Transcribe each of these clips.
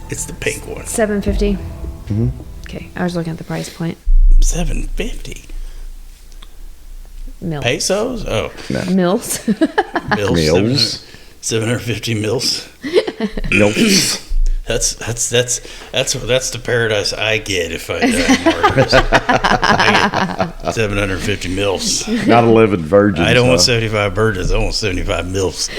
It's the pink one. $7.50. Okay, I was looking at the price point. $7.50. Mils. Pesos? Oh, No. Mils. Mills. 750 mils. Mills. That's the paradise I get if I martyrs. I get 750 mils. Not 11 virgins. I don't want 75 virgins. I want 75 mils.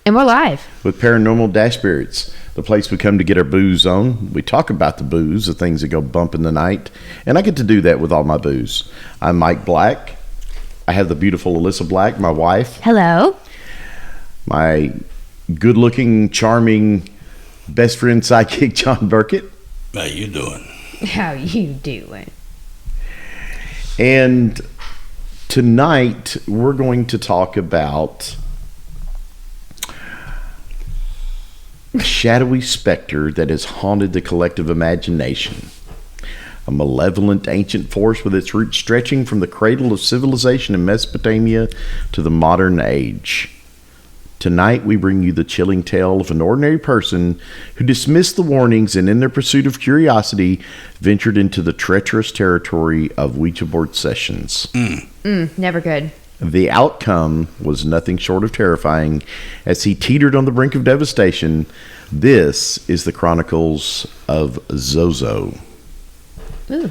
And we're live. With Paranormal-Spirits, the place we come to get our booze on. We talk about the booze, the things that go bump in the night. And I get to do that with all my booze. I'm Mike Black. I have the beautiful Alyssa Black, my wife. Hello. My good-looking, charming best friend sidekick, John Burkett. How you doing? How you doing? And tonight, we're going to talk about a shadowy specter that has haunted the collective imagination. A malevolent ancient force with its roots stretching from the cradle of civilization in Mesopotamia to the modern age. Tonight, we bring you the chilling tale of an ordinary person who dismissed the warnings and in their pursuit of curiosity, ventured into the treacherous territory of Ouija board sessions. Never good. The outcome was nothing short of terrifying as he teetered on the brink of devastation. This is the Chronicles of Zozo. Ooh.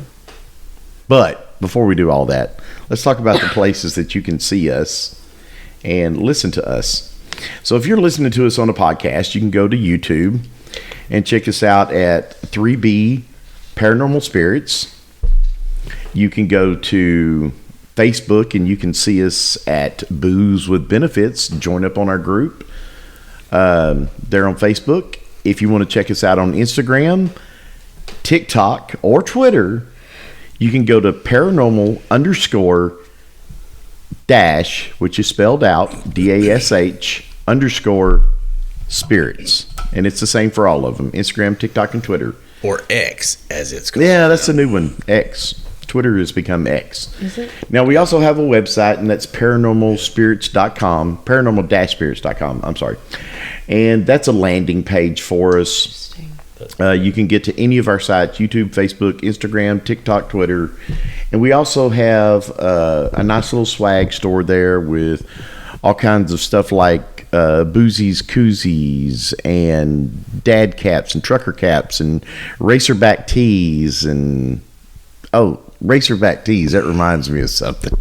But before we do all that, let's talk about the places that you can see us and listen to us. So if you're listening to us on a podcast, you can go to YouTube and check us out at 3B Paranormal-Spirits. You can go to Facebook and you can see us at Booze with Benefits. Join up on our group. They're on Facebook. If you want to check us out on Instagram, TikTok, or Twitter, you can go to paranormal_- which is spelled out DASH_spirits. And it's the same for all of them. Instagram, TikTok, and Twitter. Or X, as it's called. Yeah, that's a new one. X. Twitter has become X. Is it? Now, we also have a website, and that's paranormal-spirits.com. Paranormal-spirits.com. I'm sorry. And that's a landing page for us. You can get to any of our sites, YouTube, Facebook, Instagram, TikTok, Twitter. And we also have a nice little swag store there with all kinds of stuff like Boozies koozies and dad caps and trucker caps and racerback tees and... Oh, racerback tees. That reminds me of something.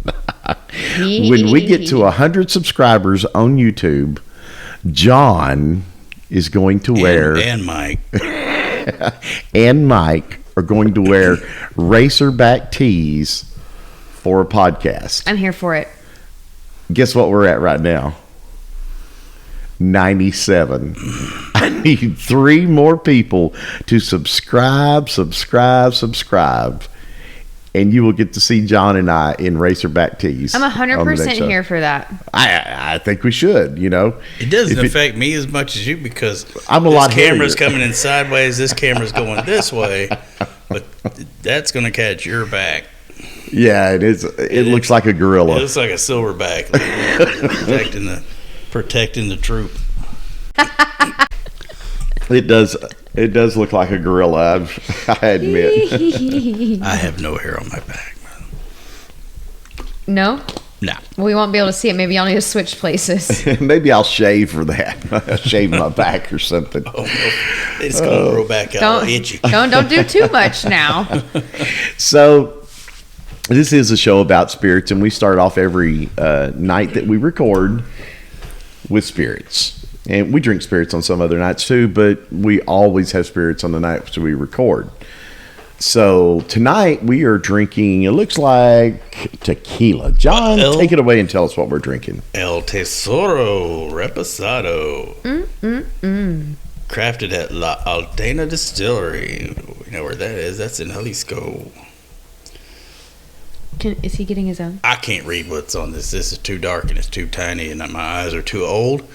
When we get to 100 subscribers on YouTube, John is going to wear... And Mike. and Mike are going to wear racerback tees for a podcast. I'm here for it. Guess what we're at right now? 97. I need 3 more people to subscribe. And you will get to see John and I in racerback tees. I'm 100% here for that. I think we should, you know. It doesn't affect me as much as you because I'm a lot this camera's heavier. coming in sideways, this camera's going this way, but that's going to catch your back. Yeah, it is. It looks like a gorilla. It looks like a silverback protecting the troop. It does. It does look like a gorilla. I admit. I have no hair on my back, man. No? Nah. We won't be able to see it. Maybe I'll need to switch places. Maybe I'll shave for that. I'll shave my back or something. Oh, no. It's going to grow back out. Don't, Itchy. don't do too much now. So, this is a show about spirits, and we start off every night that we record with spirits. And we drink spirits on some other nights too, but we always have spirits on the nights we record. So tonight we are drinking, it looks like tequila. John, take it away and tell us what we're drinking. El Tesoro Reposado. Crafted at La Aldana Distillery. You know where that is? That's in Jalisco. Is he getting his own? I can't read what's on this. This is too dark and it's too tiny and my eyes are too old.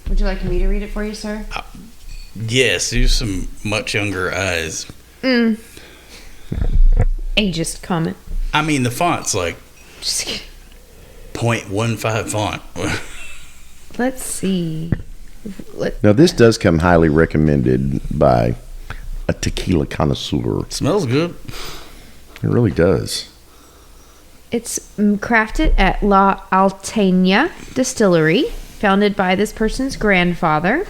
Would you like me to read it for you, sir? Yes, you have some much younger eyes. Ageist comment. I mean, the font's like Just kidding. 0.15 font. Let's see. Now, this does come highly recommended by a tequila connoisseur. Smells good. It really does. It's crafted at La Alteña Distillery, founded by this person's grandfather.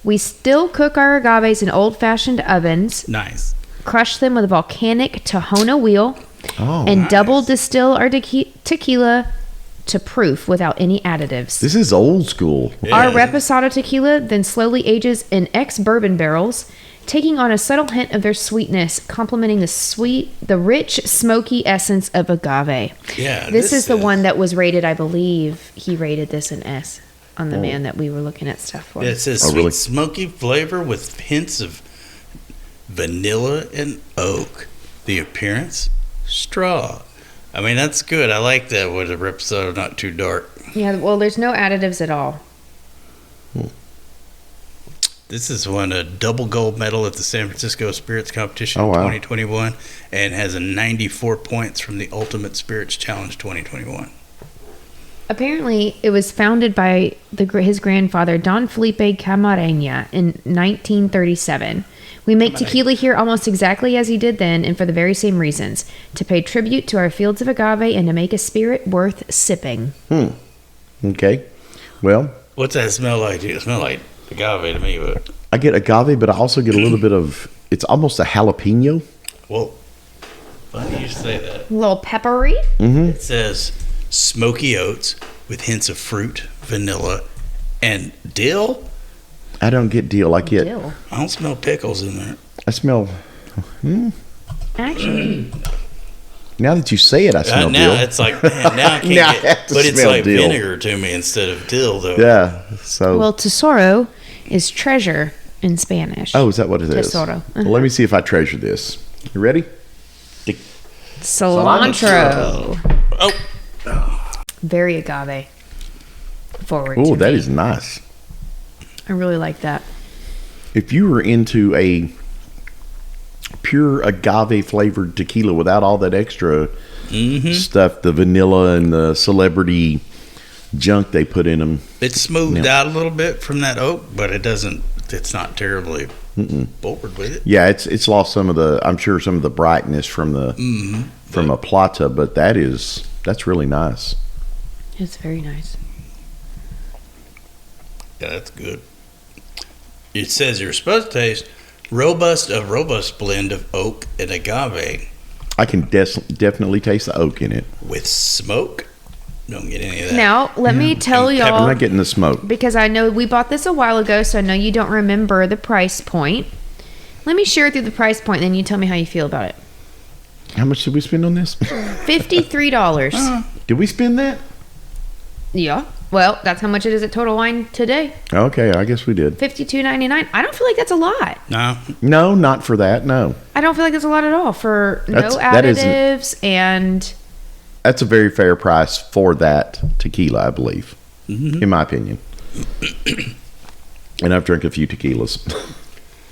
We still cook our agaves in old-fashioned ovens. Nice. Crush them with a volcanic Tahona wheel. And nice. double distill our tequila to proof without any additives. This is old school. Yeah. Our Reposado tequila then slowly ages in ex-bourbon barrels, taking on a subtle hint of their sweetness, complementing the rich, smoky essence of agave. Yeah. This is the one that was rated, I believe, he rated this an S on the man that we were looking at stuff for. Yeah, it says sweet, smoky flavor with hints of vanilla and oak. The appearance, straw. I mean, that's good. I like that with a Reposado, not too dark. Yeah, well, there's no additives at all. This is won a double gold medal at the San Francisco Spirits Competition 2021 and has a 94 points from the Ultimate Spirits Challenge 2021. Apparently, it was founded by his grandfather, Don Felipe Camarena, in 1937. We make tequila here almost exactly as he did then, and for the very same reasons. To pay tribute to our fields of agave and to make a spirit worth sipping. Okay. Well. What's that smell like? It smells like agave to me. But I get agave, but I also get a little bit of, it's almost a jalapeno. Well, funny you say that. A little peppery. It says smoky oats with hints of fruit, vanilla, and dill. I don't get dill. I get. Dill. I don't smell pickles in there. I smell. Actually. Now that you say it, I smell now dill. it's like, man, now I can't Now I have get. to But it's smell like dill. vinegar to me instead of dill, though. Yeah. So. Well, Tesoro is treasure in Spanish. Oh, is that what it is? Tesoro. Well, let me see if I treasure this. You ready? Cilantro. Oh. Very agave. Forward. Oh, to that me. is nice. I really like that. If you were into a pure agave flavored tequila without all that extra stuff, the vanilla and the celebrity junk they put in them, It's smoothed out a little bit from that oak, but it doesn't. It's not terribly forward with it. yeah, it's lost some of the. I'm sure some of the brightness from the from a plata, but that's really nice. It's very nice. Yeah, that's good. It says you're supposed to taste a robust blend of oak and agave I can definitely taste the oak in it. with smoke. Don't get any of that. Now, let me tell And I'm y'all, not getting the smoke. because I know we bought this a while ago, so I know you don't remember the price point. Let me share with you the price point, then you tell me how you feel about it. How much did we spend on this? $53. Did we spend that? Yeah. Well, that's how much it is at Total Wine today. Okay, I guess we did. $52.99. I don't feel like that's a lot. No. No, not for that. No, I don't feel like that's a lot at all for no That isn't- additives and that's a very fair price for that tequila, I believe, in my opinion. And I've drank a few tequilas,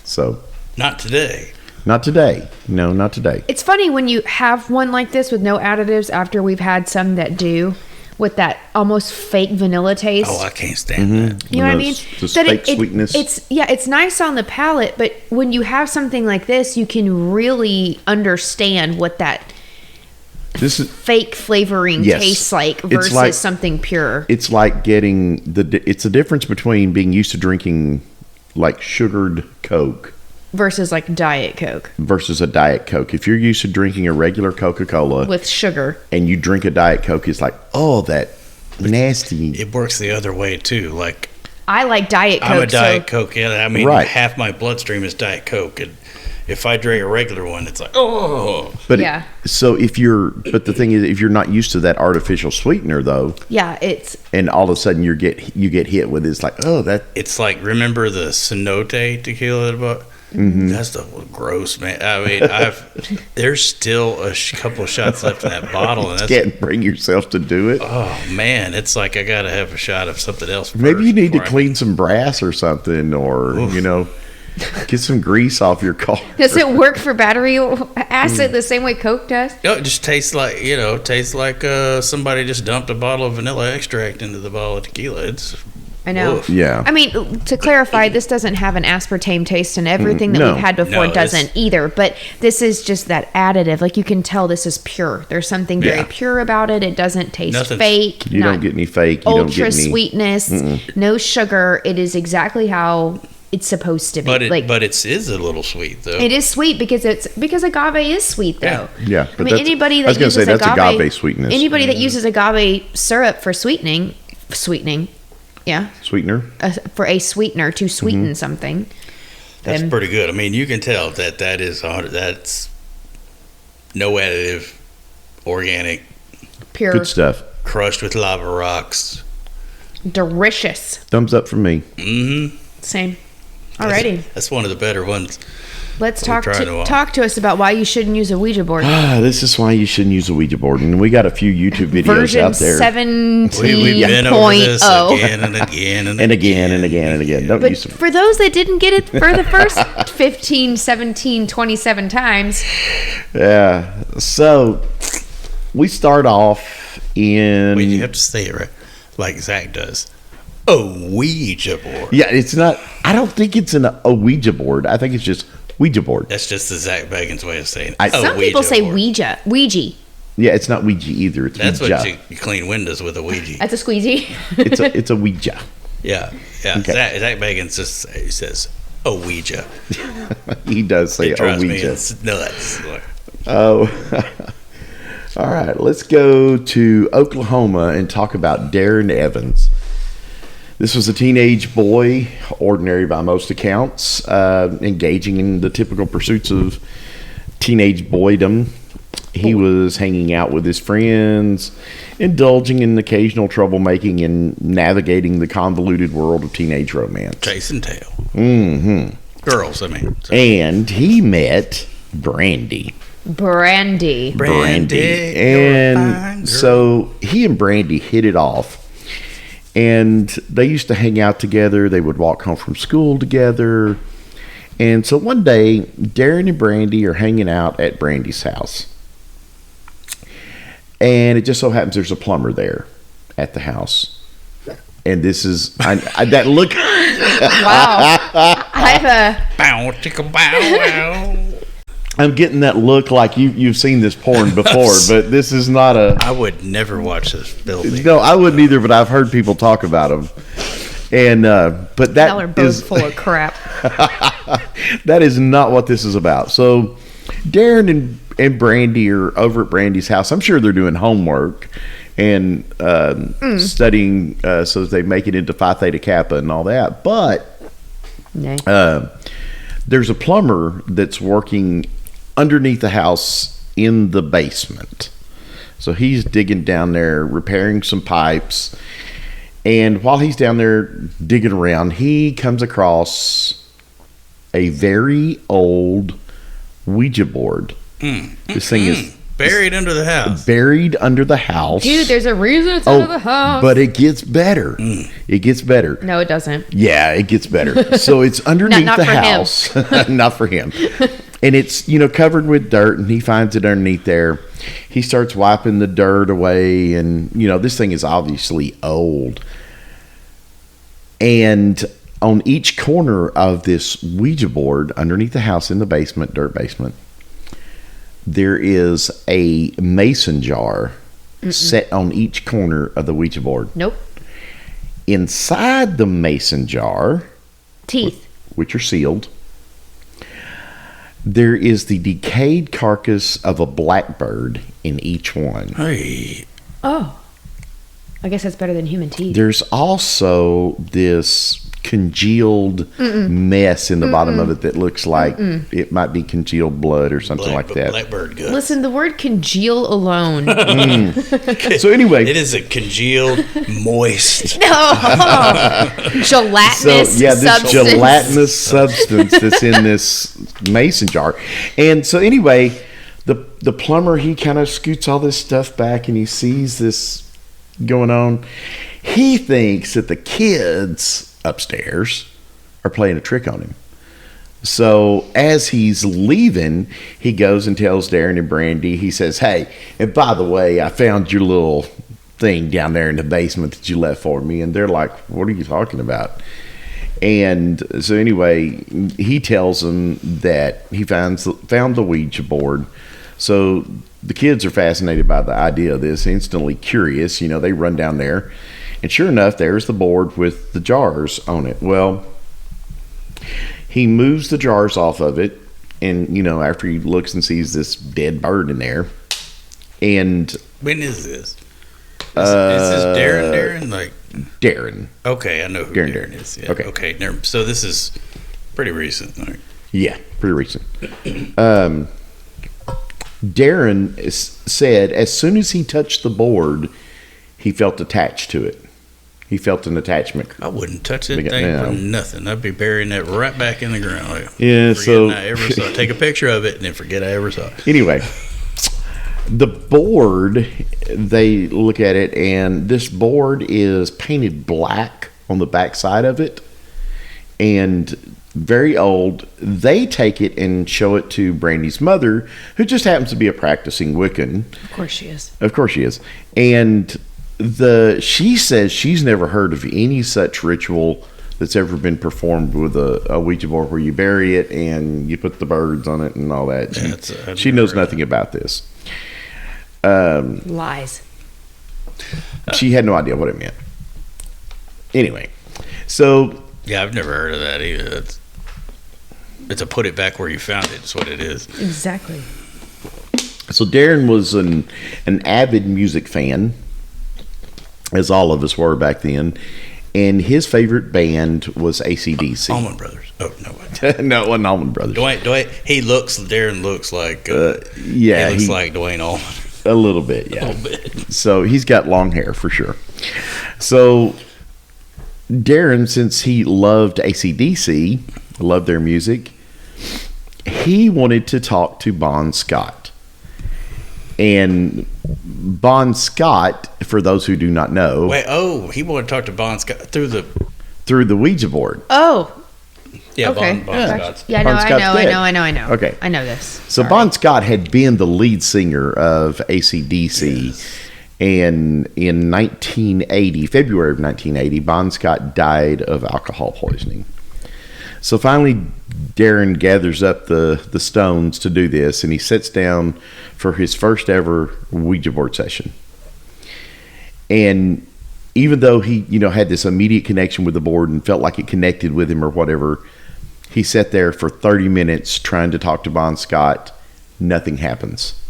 so Not today. not today. No, not today. it's funny when you have one like this with no additives after we've had some that do with that almost fake vanilla taste. Oh, I can't stand that. You know what I mean? Just That fake sweetness. It's nice on the palate, but when you have something like this, you can really understand what that This is. fake flavoring Yes. tastes like It's versus like- something pure. It's like getting it's the difference between being used to drinking like sugared Coke Versus like Diet Coke versus a Diet Coke. If you're used to drinking a regular Coca-Cola with sugar. and you drink a Diet Coke, it's like, oh, that nasty. It works the other way too. Like I like Diet Coke. I'm a Diet so Coke. Yeah, I mean, Right. half my bloodstream is Diet Coke, and if I drink a regular one, it's like, oh. But Yeah. but the thing is, if you're not used to that artificial sweetener though, yeah, it's and all of a sudden you get hit with it, it's like, oh, that. It's like, remember the Cenote tequila? That's the gross, man. I mean, there's still a couple of shots left in that bottle, and that's, Can't bring yourself to do it. oh man, it's like I gotta have a shot of something else. First Maybe you need to before I- clean some brass or something, or get some grease off your car. does it work for battery acid the same way Coke does? No, it just tastes like somebody just dumped a bottle of vanilla extract into the bottle of tequila. It's I know. Oof. Yeah. I mean, to clarify, this doesn't have an aspartame taste, and everything that No. we've had before No, doesn't either. But this is just that additive. Like, you can tell this is pure. There's something very Yeah. pure about it. It doesn't taste Nothing's- fake. You don't get any fake. You don't ultra get any sweetness. No sugar. It is exactly how it's supposed to be. But it is a little sweet though. It is sweet because agave is sweet though. Yeah, I but mean, that's- anybody I that was gonna uses say, that's agave sweetness. Anybody that uses agave syrup for sweetening, yeah, sweetener. For a sweetener to sweeten something. That's then pretty good. I mean, you can tell that's no additive, organic, pure, Good stuff. crushed with lava rocks. delicious. Thumbs up from me. Mm-hmm. Same. Alrighty, That's one of the better ones. let's We're talk trying to, talk to us about why you shouldn't use a Ouija board. This is why you shouldn't use a Ouija board, and we got a few YouTube videos Version out there. 17.0. We've been over this again and again And again and again and again. Don't But use them. for those that didn't get it for the first 15, 17, 27 times, Yeah. So we start off in. Wait, you have to say it right, like Zach does. A Ouija board. Yeah, it's not. I don't think it's a Ouija board. I think it's just Ouija board. That's just the Zach Bagans way of saying it. I- A some people say board. Ouija. Yeah, it's not Ouija either. It's That's Ouija. what you clean windows with a Ouija. That's a squeegee. It's a Ouija. Yeah, yeah. Okay. Zach Bagans just he says a Ouija. He does say It drives me Ouija. nuts. Oh. All right, let's go to Oklahoma and talk about Darren Evans. This was a teenage boy, ordinary by most accounts, engaging in the typical pursuits of teenage boydom. He was hanging out with his friends, indulging in occasional troublemaking and navigating the convoluted world of teenage romance. Chasing tail. Mm-hmm. Girls, I mean. Sorry. And he met Brandy. Brandy. Brandy, you're a fine And girl. so he and Brandy hit it off. And they used to hang out together. They would walk home from school together. And so one day, Darren and Brandy are hanging out at Brandy's house. And it just so happens there's a plumber there at the house. And this is that look. Wow. I have a. Bow, chicka, bow, wow. I'm getting that look like you've seen this porn before, but this is not a. I would never watch this filthy. No, I wouldn't either, but I've heard people talk about them. And but Y'all are that both is full of crap. that is not what this is about. So Darren and Brandy are over at Brandy's house. I'm sure they're doing homework and studying so that they make it into Phi Theta Kappa and all that. But Nay. there's a plumber that's working underneath the house in the basement. So he's digging down there, repairing some pipes. And while he's down there digging around, he comes across a very old Ouija board. This thing is Buried under the house. buried under the house. Dude, there's a reason it's under the house. But it gets better. It gets better. No, it doesn't. Yeah, it gets better. So it's underneath Not the for him. house. Not for him. And it's, covered with dirt, and he finds it underneath there. He starts wiping the dirt away, and, this thing is obviously old. And on each corner of this Ouija board, underneath the house in the basement, dirt basement, there is a mason jar set on each corner of the Ouija board. Nope. Inside the mason jar, Teeth. which are sealed, there is the decayed carcass of a blackbird in each one. Hey, Oh. I guess that's better than human teeth. There's also this congealed mess in the bottom of it that looks like it might be congealed blood or something like that. Blackbird guts. Listen, the word congeal alone. So anyway, It is a congealed, moist. Gelatinous this substance. gelatinous substance that's in this mason jar. And so anyway, the plumber, he kind of scoots all this stuff back and he sees this going on. He thinks that the kids upstairs are playing a trick on him. So as he's leaving, he goes and tells Darren and Brandy, he says, "Hey, and by the way, I found your little thing down there in the basement that you left for me. And they're like, what are you talking about? And so anyway, he tells them that he found the Ouija board. So the kids are fascinated by the idea of this, instantly curious. You know, they run down there, and sure enough, there's the board with the jars on it. Well, he moves the jars off of it, and, you know, after he looks and sees this dead bird in there, and... When is this? Is this Darren? Like... Darren. Okay, I know who Darren is. Yeah. Okay. So this is pretty recent. Like. Yeah, pretty recent. Darren said as soon as he touched the board, he felt attached to it. He felt an attachment. I wouldn't touch that thing for nothing. I'd be burying that right back in the ground. Like, yeah, so I ever saw it. Take a picture of it and then forget I ever saw it. Anyway, the board, they look at it, and this board is painted black on the back side of it, and very old. They take it and show it to Brandy's mother, who just happens to be a practicing Wiccan. Of course she is. Of course she is. And she says she's never heard of any such ritual that's ever been performed with a Ouija board where you bury it and you put the birds on it and all that. She knows nothing about this. Lies. She had no idea what it meant. Anyway, so... Yeah, I've never heard of that either. It's a put it back where you found it. Is what it is. Exactly. So Darren was an avid music fan, as all of us were back then, and his favorite band was AC/DC. Allman Brothers. Oh no, no, it wasn't Allman Brothers. Darren looks like he looks like Dwayne Allman. A little bit, yeah. A little bit. So he's got long hair for sure. So Darren, since he loved AC/DC, loved their music, he wanted to talk to Bon Scott. And Bon Scott, for those who do not know... he wanted to talk to Bon Scott through the Ouija board. Oh. Yeah, okay. Bon Scott's. Yeah, Bon Scott's I know. Okay. I know this. So Sorry. Bon Scott had been the lead singer of AC/DC. Yes. And in February of 1980, Bon Scott died of alcohol poisoning. So finally, Darren gathers up the stones to do this, and he sits down for his first ever Ouija board session. And even though he, had this immediate connection with the board and felt like it connected with him or whatever, he sat there for 30 minutes trying to talk to Bon Scott. Nothing happens.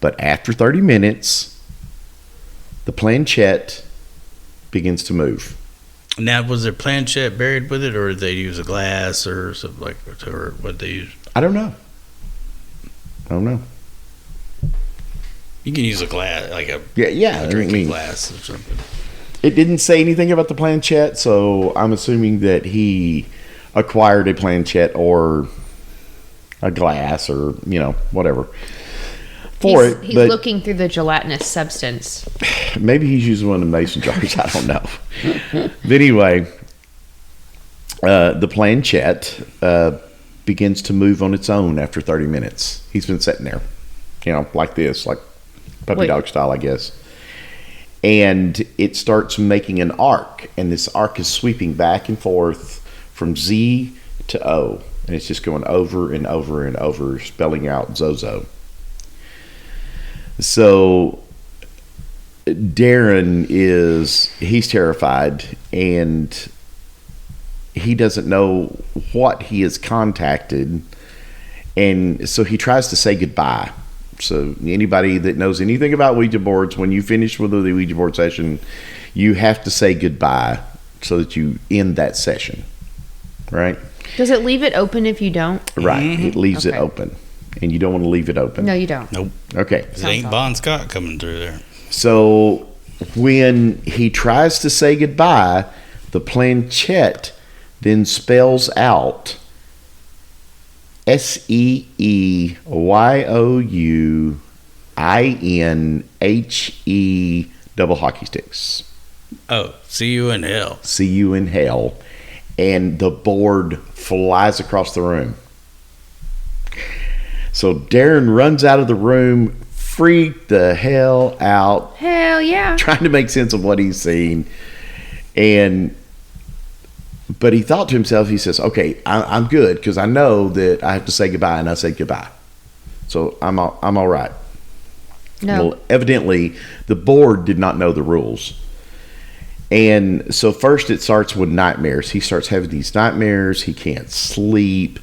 But after 30 minutes, the planchette begins to move. Now, was their planchette buried with it, or did they use a glass or something like that, or what they use? I don't know. You can use a glass, like a drinking glass or something. It didn't say anything about the planchette, so I'm assuming that he acquired a planchette or a glass or whatever. He's looking through the gelatinous substance. Maybe he's using one of the mason jars. I don't know. But anyway, the planchette begins to move on its own after 30 minutes. He's been sitting there, like this, like puppy dog style, I guess. And it starts making an arc, and this arc is sweeping back and forth from Z to O, and it's just going over and over and over, spelling out Zozo. So Darren he's terrified, and he doesn't know what he has contacted, and so he tries to say goodbye. So anybody that knows anything about Ouija boards, when you finish with the Ouija board session, you have to say goodbye so that you end that session, right? Does it leave it open if you don't? Right, it leaves it open. And you don't want to leave it open. No, you don't. Nope. Okay. It ain't Bon Scott coming through there. So when he tries to say goodbye, the planchette then spells out SEEYOUINHE double hockey sticks. Oh, see you in hell. See you in hell. And the board flies across the room. So Darren runs out of the room, freaked the hell out. Hell yeah. Trying to make sense of what he's seen. But he thought to himself, he says, okay, I'm good because I know that I have to say goodbye, and I said goodbye. So I'm all right. No. Well, evidently, the board did not know the rules. And so first it starts with nightmares. He starts having these nightmares. He can't sleep.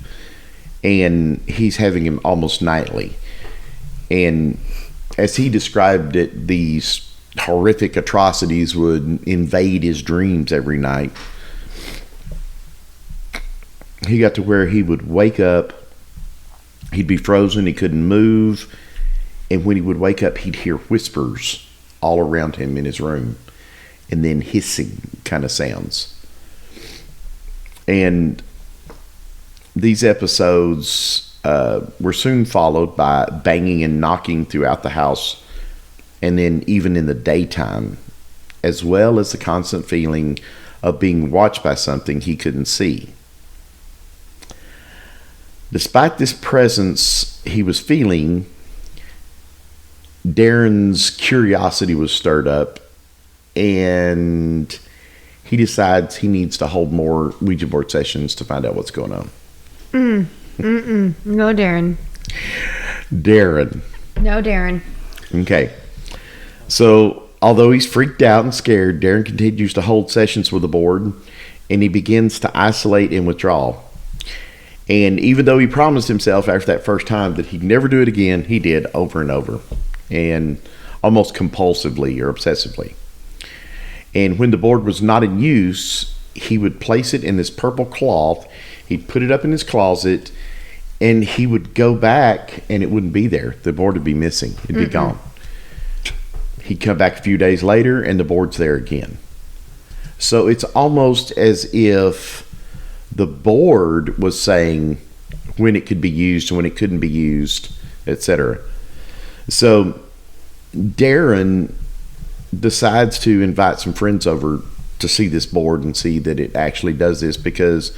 And he's having them almost nightly. And as he described it, these horrific atrocities would invade his dreams every night. He got to where he would wake up. He'd be frozen. He couldn't move. And when he would wake up, he'd hear whispers all around him in his room. And then hissing kind of sounds. And these episodes were soon followed by banging and knocking throughout the house, and then even in the daytime, as well as the constant feeling of being watched by something he couldn't see. Despite this presence he was feeling, Darren's curiosity was stirred up, and he decides he needs to hold more Ouija board sessions to find out what's going on. No, Darren. Darren. No, Darren. Okay. So, although he's freaked out and scared, Darren continues to hold sessions with the board, and he begins to isolate and withdraw. And even though he promised himself after that first time that he'd never do it again, he did over and over, and almost compulsively or obsessively. And when the board was not in use, he would place it in this purple cloth. He'd put it up in his closet, and he would go back, and it wouldn't be there. The board would be missing. It'd be gone. He'd come back a few days later, and the board's there again. So it's almost as if the board was saying when it could be used and when it couldn't be used, etc. So Darren decides to invite some friends over to see this board and see that it actually does this, because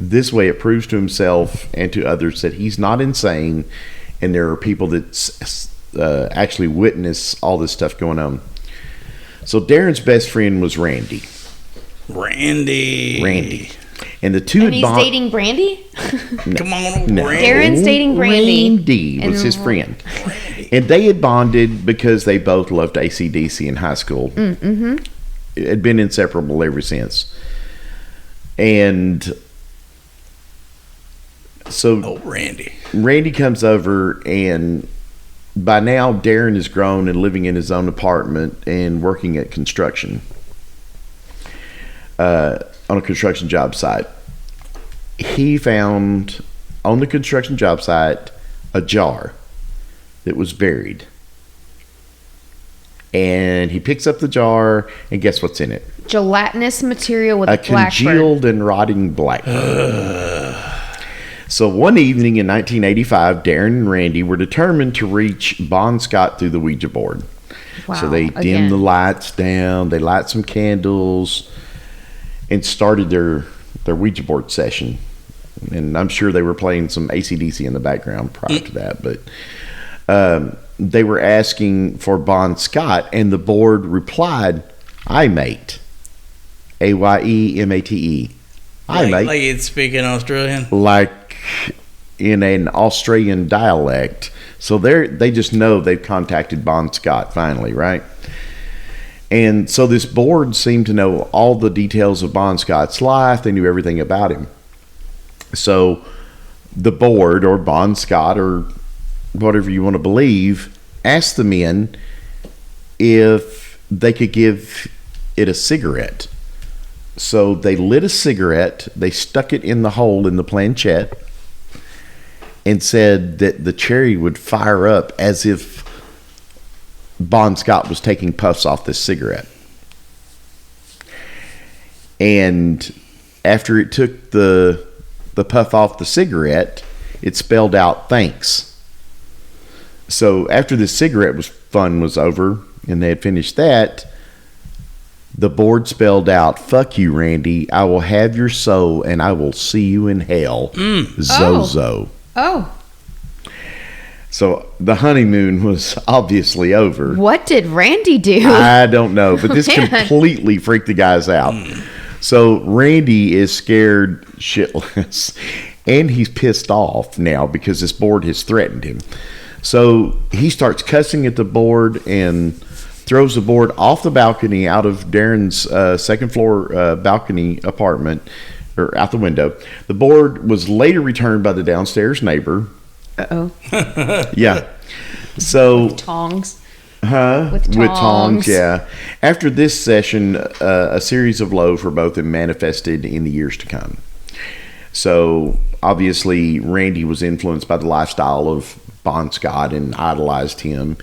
this way it proves to himself and to others that he's not insane, and there are people that actually witness all this stuff going on. So Darren's best friend was Randy. And the two And he's dating Brandy? Come on, No. Randy. Darren's dating Brandy. Randy was And his friend. And they had bonded because they both loved AC/DC in high school. Mm-hmm. It had been inseparable ever since. And so Randy comes over, and by now Darren is grown and living in his own apartment and working at construction. On a construction job site. He found on the construction job site a jar that was buried. And he picks up the jar, and guess what's in it? Gelatinous material with a congealed and rotting blackbird. So one evening in 1985, Darren and Randy were determined to reach Bon Scott through the Ouija board. Wow, so they dim the lights down, they light some candles, and started their Ouija board session. And I'm sure they were playing some AC/DC in the background prior to that. But they were asking for Bon Scott, and the board replied, "I mate." AYEMATE. I mate. Like it's speaking Australian? Like in an Australian dialect. So they just know they've contacted Bon Scott finally, right? And so this board seemed to know all the details of Bon Scott's life. They knew everything about him. So the board, or Bon Scott, or whatever you want to believe, asked the men if they could give it a cigarette. So they lit a cigarette, they stuck it in the hole in the planchette, and said that the cherry would fire up as if Bon Scott was taking puffs off this cigarette. And after it took the puff off the cigarette, it spelled out thanks. So after the cigarette fun was over and they had finished that, the board spelled out, "Fuck you, Randy. I will have your soul and I will see you in hell. Zozo." Oh. So the honeymoon was obviously over. What did Randy do? I don't know, but this Man. completely freaked the guys out. So Randy is scared shitless, and he's pissed off now because this board has threatened him. So he starts cussing at the board and throws the board off the balcony out of Darren's second floor balcony apartment, or out the window. The board was later returned by the downstairs neighbor. Uh-oh. Yeah. So Tongs. With tongs, yeah. After this session, a series of lows for both them manifested in the years to come. So obviously, Randy was influenced by the lifestyle of Bon Scott and idolized him,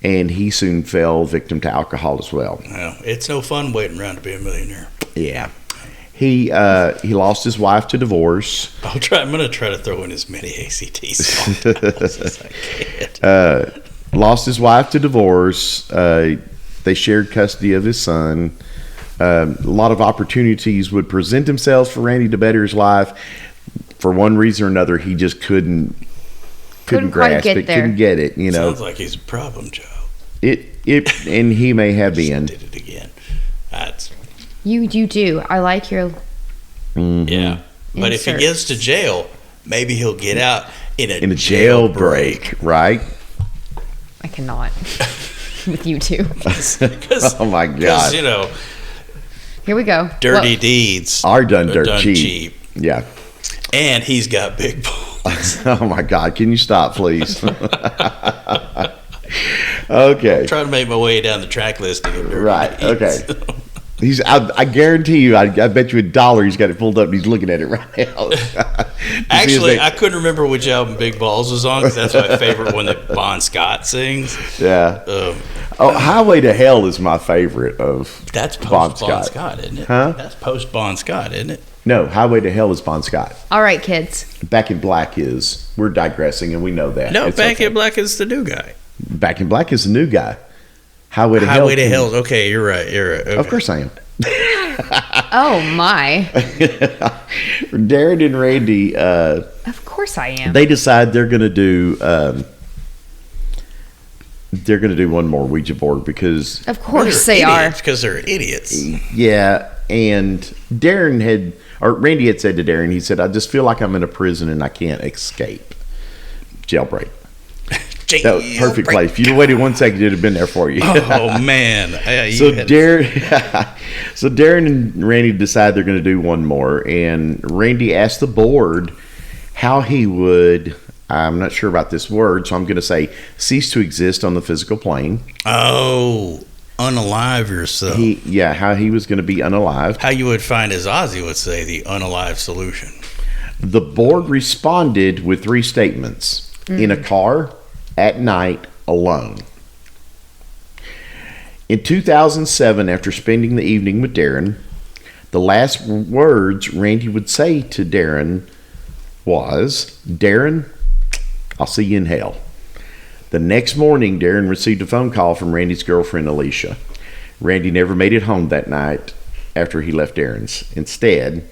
and he soon fell victim to alcohol as well. Well, it's no fun waiting around to be a millionaire. Yeah. He lost his wife to divorce. I'm gonna try to throw in as many ACT songs as I can. Lost his wife to divorce. They shared custody of his son. A lot of opportunities would present themselves for Randy to better his life. For one reason or another, he just couldn't Couldn't grasp quite get it. there. Couldn't get it. You know, Sounds like he's a problem, Joe. and he may have been. Did it again. That's You do. I like your. yeah. But if he Insert. gets to jail, maybe he'll get out in a Jailbreak, right? I cannot. With you two. Oh my God. Because, you know, Here we go. dirty deeds Are done dirt cheap. Yeah. And he's got big balls. Oh my God. Can you stop, please? Okay. Trying to make my way down the track listing of dirty Right. deeds. Okay. I guarantee you, I bet you $1 he's got it pulled up and he's looking at it right now. Actually, I couldn't remember which album Big Balls was on because that's my favorite one that Bon Scott sings. Yeah. Highway to Hell is my favorite of That's post Bon Bon Scott. Scott, isn't it? Huh? That's post Bon Scott, isn't it? No, Highway to Hell is Bon Scott. All right, kids. Back in Black is. We're digressing and we know that. No, It's Back okay. in Black is the new guy. Back in Black is the new guy. Highway to Hell. Highway to Hell. Okay, you're right. Okay. Of course I am. Oh my. Darren and Randy, Of course I am. they decide they're going to do one more Ouija board because Of course they are. Because they're idiots. yeah, and Randy had said to Darren, he said, I just feel like I'm in a prison and I can't escape. Jailbreak. That was perfect place. If you'd waited 1 second, it'd have been there for you. Oh man! So Darren and Randy decide they're going to do one more, and Randy asked the board how he would. I'm not sure about this word, so I'm going to say cease to exist on the physical plane. Oh, unalive yourself. How he was going to be unalive. How you would find, as Ozzy would say, the unalive solution. The board responded with 3 statements: in a car, at night, alone. In 2007, after spending the evening with Darren, the last words Randy would say to Darren was, Darren, I'll see you in hell. The next morning, Darren received a phone call from Randy's girlfriend, Alicia. Randy never made it home that night after he left Darren's. Instead,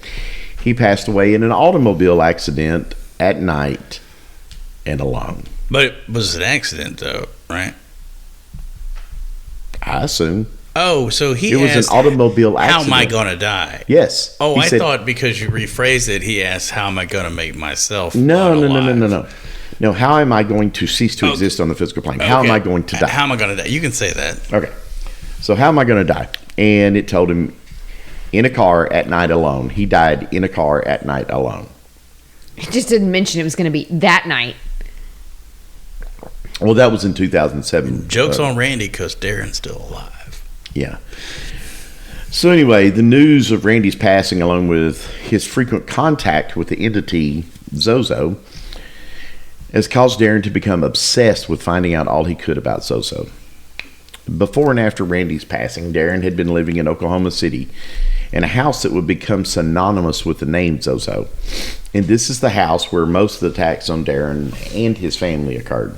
he passed away in an automobile accident at night and alone. But it was an accident, though, right? I assume. Oh, so It was an automobile How accident. am I going to die? Yes. Oh, He I said- thought because you rephrased it, he asked, how am I going to make myself No. unalive? No, how am I going to cease to exist on the physical plane? How am Okay. I going to die? How am I going to die? You can say that. Okay. So how am I going to die? And it told him in a car at night alone. He died in a car at night alone. It just didn't mention it was going to be that night. Well, that was in 2007. Joke's on Randy because Darren's still alive. Yeah. So anyway, the news of Randy's passing, along with his frequent contact with the entity Zozo, has caused Darren to become obsessed with finding out all he could about Zozo. Before and after Randy's passing, Darren had been living in Oklahoma City in a house that would become synonymous with the name Zozo. And this is the house where most of the attacks on Darren and his family occurred.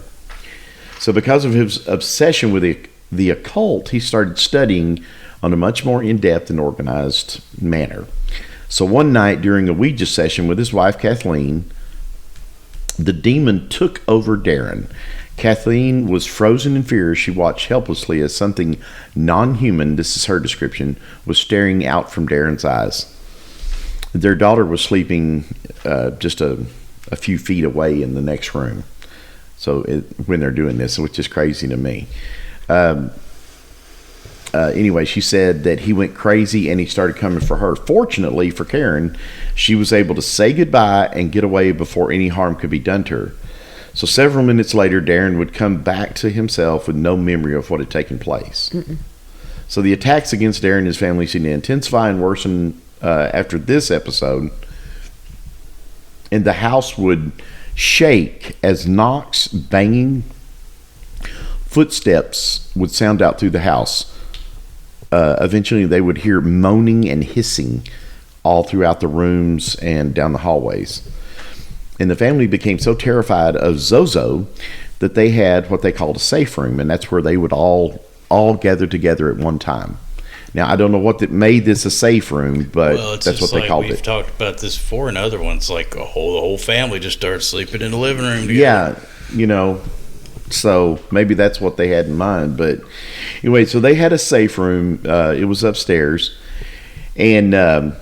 So because of his obsession with the occult, he started studying on a much more in-depth and organized manner. So one night during a Ouija session with his wife, Kathleen, The demon took over Darren. Kathleen was frozen in fear as she watched helplessly as something non-human, this is her description, was staring out from Darren's eyes. Their daughter was sleeping just a few feet away in the next room. So when they're doing this, which is crazy to me. Anyway, she said that he went crazy and he started coming for her. Fortunately for Karen, she was able to say goodbye and get away before any harm could be done to her. So several minutes later, Darren would come back to himself with no memory of what had taken place. Mm-mm. So the attacks against Darren and his family seemed to intensify and worsen after this episode. And the house would shake as knocks, banging, footsteps would sound out through the house. Eventually, they would hear moaning and hissing all throughout the rooms and down the hallways. And the family became so terrified of Zozo that they had what they called a safe room, and that's where they would all gather together at one time. Now, I don't know what that made this a safe room, but that's what they called it. We've talked about this before in other ones, like the whole family just started sleeping in the living room together. Yeah, you know, so maybe that's what they had in mind. But anyway, so they had a safe room. It was upstairs. And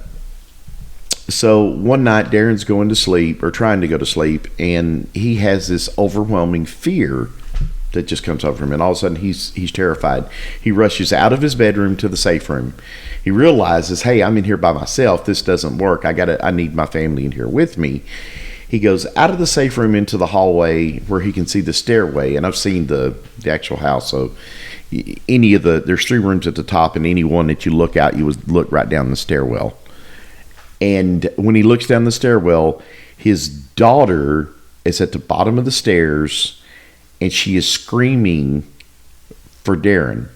so one night, Darren's going to sleep, or trying to go to sleep, and he has this overwhelming fear that just comes over him, and all of a sudden he's terrified. He rushes out of his bedroom to the safe room. He realizes, hey, I'm in here by myself. This doesn't work. I need my family in here with me. He goes out of the safe room into the hallway where he can see the stairway, and I've seen the actual house. So there's 3 rooms at the top, and any one that you look out, you would look right down the stairwell. And when he looks down the stairwell, his daughter is at the bottom of the stairs, and she is screaming for Darren.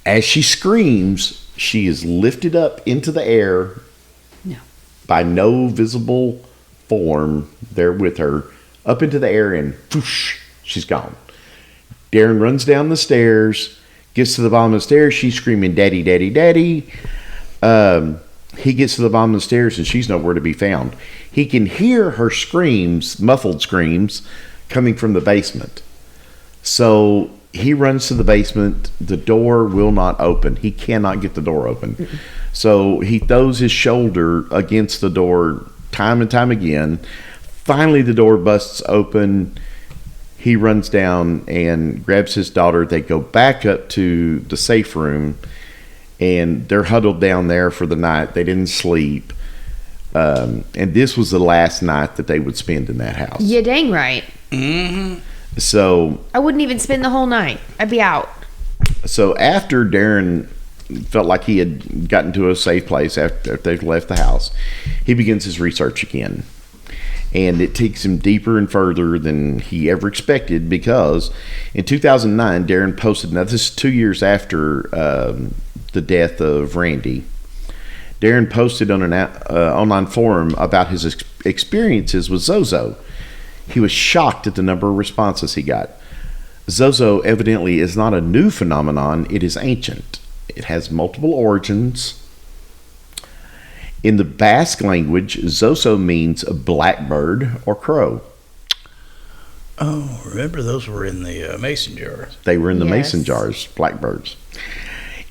As she screams, she is lifted up into the air by no visible form there with her, up into the air, and whoosh, she's gone. Darren runs down the stairs, gets to the bottom of the stairs. She's screaming, "Daddy, Daddy, Daddy." He gets to the bottom of the stairs, and she's nowhere to be found. He can hear her screams, muffled screams, coming from the basement. So he runs to the basement. The door will not open. He cannot get the door open. Mm-mm. So he throws his shoulder against the door time and time again. Finally, the door busts open. He runs down and grabs his daughter. They go back up to the safe room, and they're huddled down there for the night. They didn't sleep. And this was the last night that they would spend in that house. Yeah, dang right. Mm-hmm. So I wouldn't even spend the whole night. I'd be out. So after Darren felt like he had gotten to a safe place after they've left the house, he begins his research again. And it takes him deeper and further than he ever expected, because in 2009, Darren posted, now this is 2 years after the death of Randy. Darren posted on an online forum about his experiences with Zozo. He was shocked at the number of responses he got. Zozo evidently is not a new phenomenon, it is ancient. It has multiple origins. In the Basque language, Zozo means a blackbird or crow. Oh, remember those were in the mason jars. They were in the mason jars, blackbirds.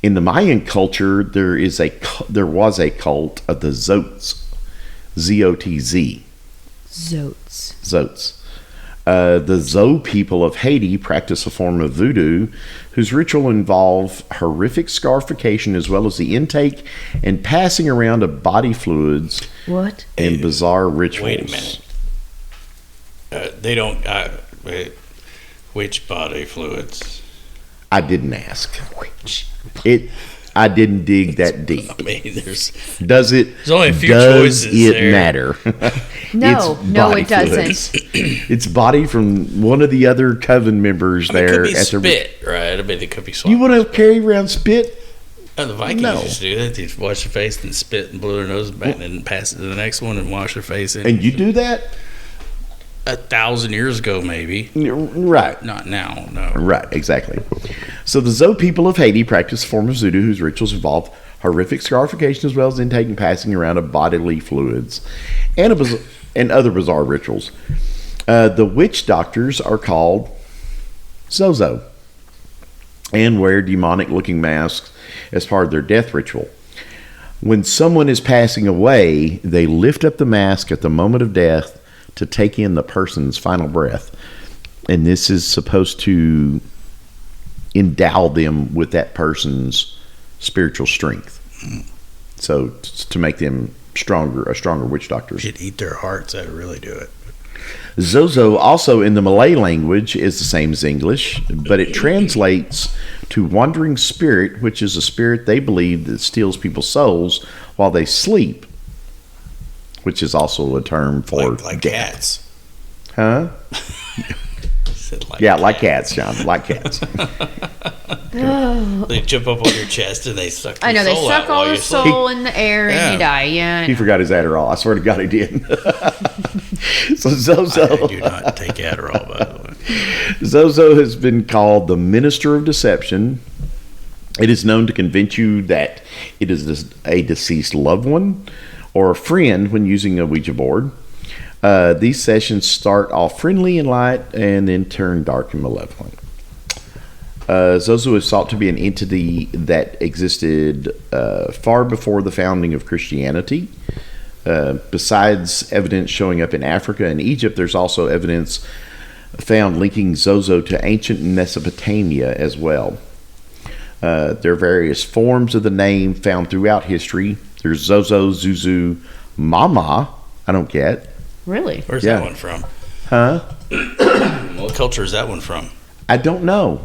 In the Mayan culture, there was a cult of the Zots, Z-O-T-Z. Zots. The Zo people of Haiti practice a form of voodoo whose ritual involve horrific scarification as well as the intake and passing around of body fluids. What? And bizarre rituals. Wait a minute. They don't. Which body fluids? I didn't ask. Which? I didn't dig that deep. I mean, there's only a few choices there. Does it there. matter? No, it doesn't. It's body from one of the other coven members there. It could be spit, right? I mean, it could be swap. You want to carry around spit? The Vikings used to do that. They'd wash their face and spit and blow their nose back and then pass it to the next one and wash their face in. And you do that? 1,000 years ago, maybe. Right. Not now, no. Right, exactly. So the Zo people of Haiti practice a form of voodoo whose rituals involve horrific scarification as well as intake and passing around of bodily fluids and and other bizarre rituals. The witch doctors are called Zozo and wear demonic-looking masks as part of their death ritual. When someone is passing away, they lift up the mask at the moment of death to take in the person's final breath. And this is supposed to endow them with that person's spiritual strength. So to make them a stronger witch doctor. Should eat their hearts. That'd really do it. Zozo, also in the Malay language, is the same as English, but it translates to wandering spirit, which is a spirit they believe that steals people's souls while they sleep, which is also a term for like death. Cats. Huh? Like cats, John, like cats. Oh. They jump up on your chest and they suck your I know, they soul suck out all while the you sleep. soul in the air and you die. Yeah. I He know. forgot his Adderall. I swear to God he did. So Zozo. I do not take Adderall, by the way. Zozo has been called the minister of deception. It is known to convince you that it is a deceased loved one or a friend when using a Ouija board. These sessions start off friendly and light and then turn dark and malevolent. Zozo is thought to be an entity that existed far before the founding of Christianity. Besides evidence showing up in Africa and Egypt, there's also evidence found linking Zozo to ancient Mesopotamia as well. There are various forms of the name found throughout history. There's Zozo, Zuzu, Mama. I don't get. Really? Where's Yeah. that one from? Huh? What culture is that one from? I don't know.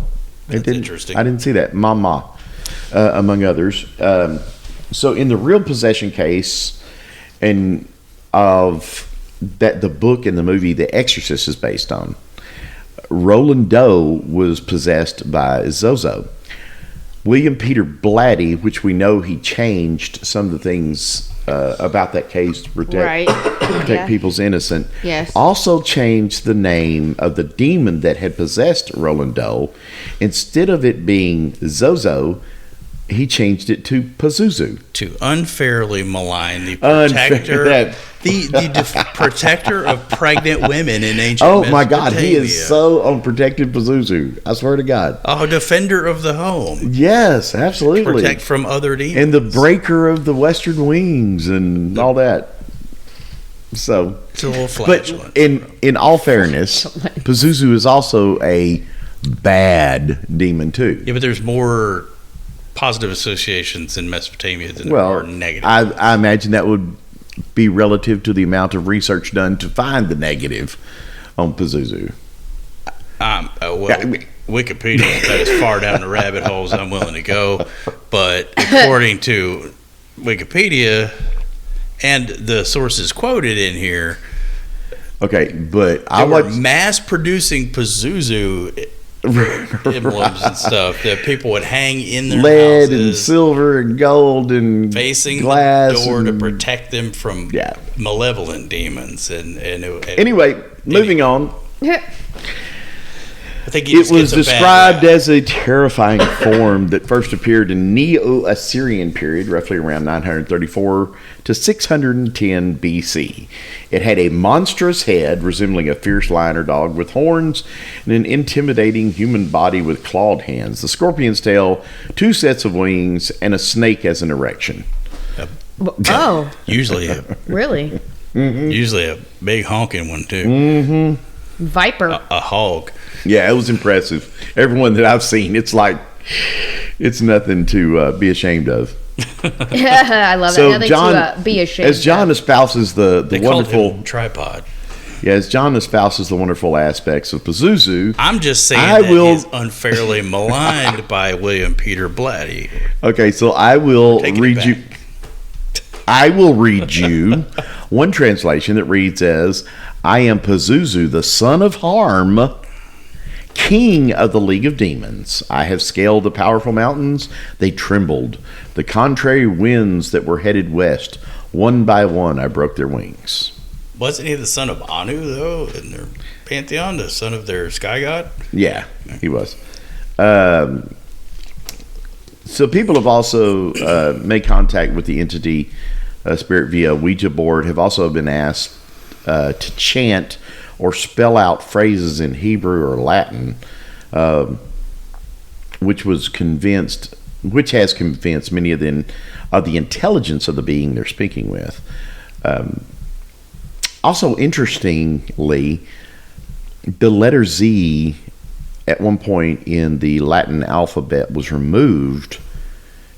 That's interesting. I didn't see that. Mama, among others. So in the real possession case, and of that the book and the movie The Exorcist is based on, Roland Doe was possessed by Zozo. William Peter Blatty, which we know he changed some of the things about that case to protect Yeah. people's innocence. Yes. Also changed the name of the demon that had possessed Roland Doe. Instead of it being Zozo, he changed it to Pazuzu. To unfairly malign the protector, protector of pregnant women in ancient Oh my God, he is Mesopotamia. so unprotected Pazuzu. I swear to God. A defender of the home. Yes, absolutely. Protect from other demons. And the breaker of the western wings and all that. So, It's a little but flatulent. in all fairness, Pazuzu is also a bad demon too. Yeah, but there's more positive associations in Mesopotamia than there are Well, negative. I imagine that would be relative to the amount of research done to find the negative on Pazuzu. Wikipedia is about as far down the rabbit hole as I'm willing to go. But according to Wikipedia and the sources quoted in here, Okay, but they were mass producing Pazuzu emblems and stuff that people would hang in their lead houses, and silver and gold and facing glass the door to and- protect them from Yeah. malevolent demons. And Anyway, moving on. I think he It just was gets a bad described rap. as a terrifying form that first appeared in Neo-Assyrian period, roughly around 934 to 610 BC. It had a monstrous head resembling a fierce lion or dog with horns and an intimidating human body with clawed hands. The scorpion's tail, 2 sets of wings, and a snake as an erection. Oh, Usually really? a big honking one too. Mm-hmm. Viper. A hog. Yeah, it was impressive. Everyone that I've seen, it's like, it's nothing to be ashamed of. I love So that. Nothing John, to be ashamed as John of. espouses the They called wonderful, him tripod. yeah, as John espouses the wonderful aspects of Pazuzu. I'm just saying I that will- he's unfairly maligned by William Peter Blatty. Okay, so I will Taking it read you. back. I will read you one translation that reads as, "I am Pazuzu, the son of harm, king of the League of Demons. I have scaled the powerful mountains. They trembled. The contrary winds that were headed west, one by one, I broke their wings." Wasn't he the son of Anu, though, in their pantheon, the son of their sky god? Yeah, he was. So people have also made contact with the entity spirit via Ouija board, have also been asked to chant or spell out phrases in Hebrew or Latin, which has convinced many of them of the intelligence of the being they're speaking with. Also, interestingly, the letter Z at one point in the Latin alphabet was removed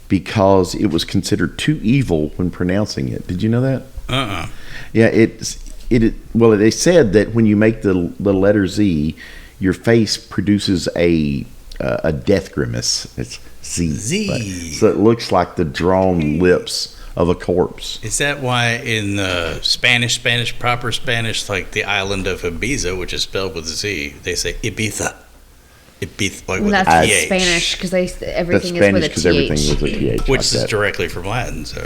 because it was considered too evil when pronouncing it. Did you know that? Yeah, they said that when you make the letter Z, your face produces a death grimace. It's Z. So it looks like the drawn lips of a corpse. Is that why in Spanish, proper Spanish, like the island of Ibiza, which is spelled with a Z, they say Ibiza? Ibiza, like with that's a TH. Spanish because everything That's is with a because everything TH. was a TH. Which like is that. directly from Latin. So.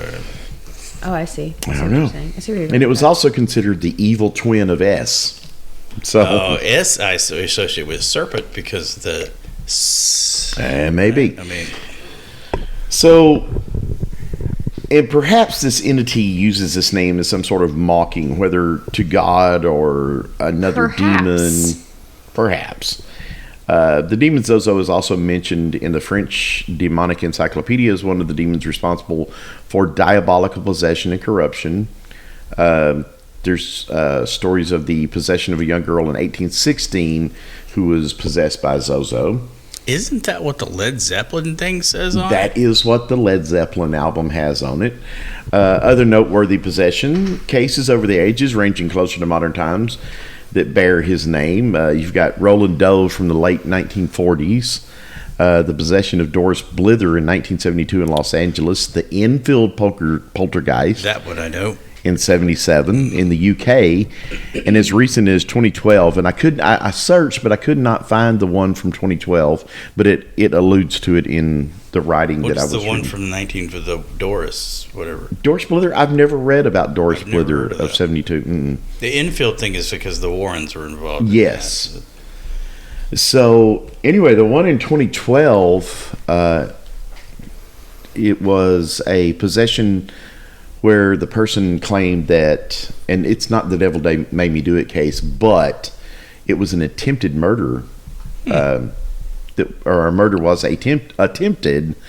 Oh, I see. I don't know. And it was also also considered the evil twin of S. So S I associate with serpent because the maybe. I mean, so, and perhaps this entity uses this name as some sort of mocking, whether to God or another demon. Perhaps. The demon Zozo is also mentioned in the French demonic encyclopedia as one of the demons responsible for diabolical possession and corruption. There's stories of the possession of a young girl in 1816 who was possessed by Zozo. isn't that what the Led Zeppelin thing says on it? That is what the Led Zeppelin album has on it. Other noteworthy possession cases over the ages, ranging closer to modern times, that bear his name. You've got Roland Doe from the late 1940s, the possession of Doris Blither in 1972 in Los Angeles, the Enfield poltergeist. That one I know. In 77 in the UK, and as recent as 2012. And I searched, but I could not find the one from 2012. But it alludes to it in the writing that I was What's the one reading. from 19 for the Doris, whatever? Doris Blither? I've never read about Doris I've never Blither heard of of that. 72. Mm-mm. The infield thing is because the Warrens were involved. Yes. So anyway, the one in 2012, it was a possession where the person claimed that, and it's not the devil made me do it case, but it was an attempted murder. Or a murder was attempted.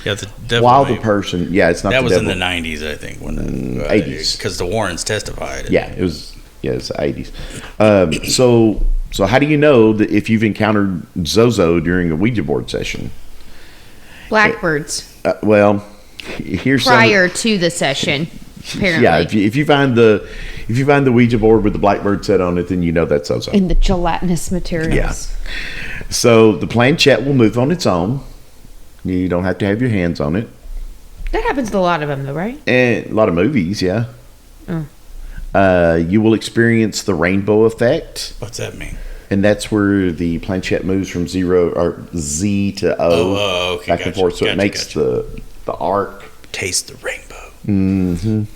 Yeah, the devil while made- the person, it's not that the was devil. in the 90s, I think, when 80s. because the Warrens testified. Yeah, it was the 80s. So how do you know that if you've encountered Zozo during a Ouija board session? Blackbirds Well, here's prior to the session. Apparently, yeah. If you find the Ouija board with the blackbird set on it, then you know that's Zozo. in the gelatinous materials. Yeah. So the planchette will move on its own. You don't have to have your hands on it. That happens to a lot of them, though, right? And a lot of movies, yeah. Oh. You will experience the rainbow effect, What's that mean? and that's where the planchette moves from zero or Z to O, Okay, back and forth. So it makes the arc. Taste the rainbow.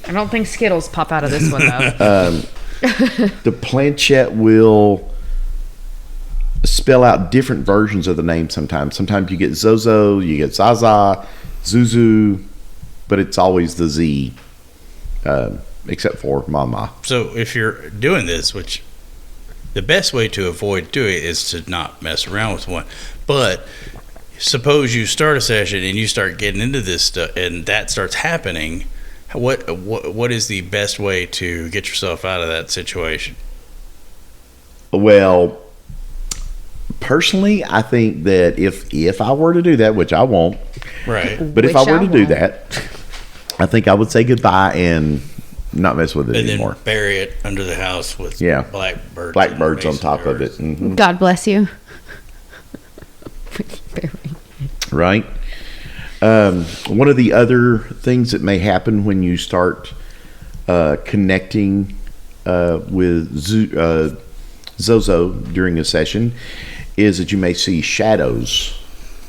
I don't think Skittles pop out of this one, though. The planchette will spell out different versions of the name sometimes. Sometimes you get Zozo, you get Zaza, Zuzu, but it's always the Z, except for Mama. So if you're doing this, which the best way to avoid doing it is to not mess around with one. But suppose you start a session and you start getting into this stuff and that starts happening, what is the best way to get yourself out of that situation? Well, personally, I think that if I were to do that, which I won't, Right. but if I Which were I to do won't. that, I think I would say goodbye and not mess with it And anymore. then bury it under the house with Yeah. blackbirds. Blackbirds on and top of it. raisins. Mhm. God bless you. Right? One of the other things that may happen when you start connecting with Zozo during a session is that you may see shadows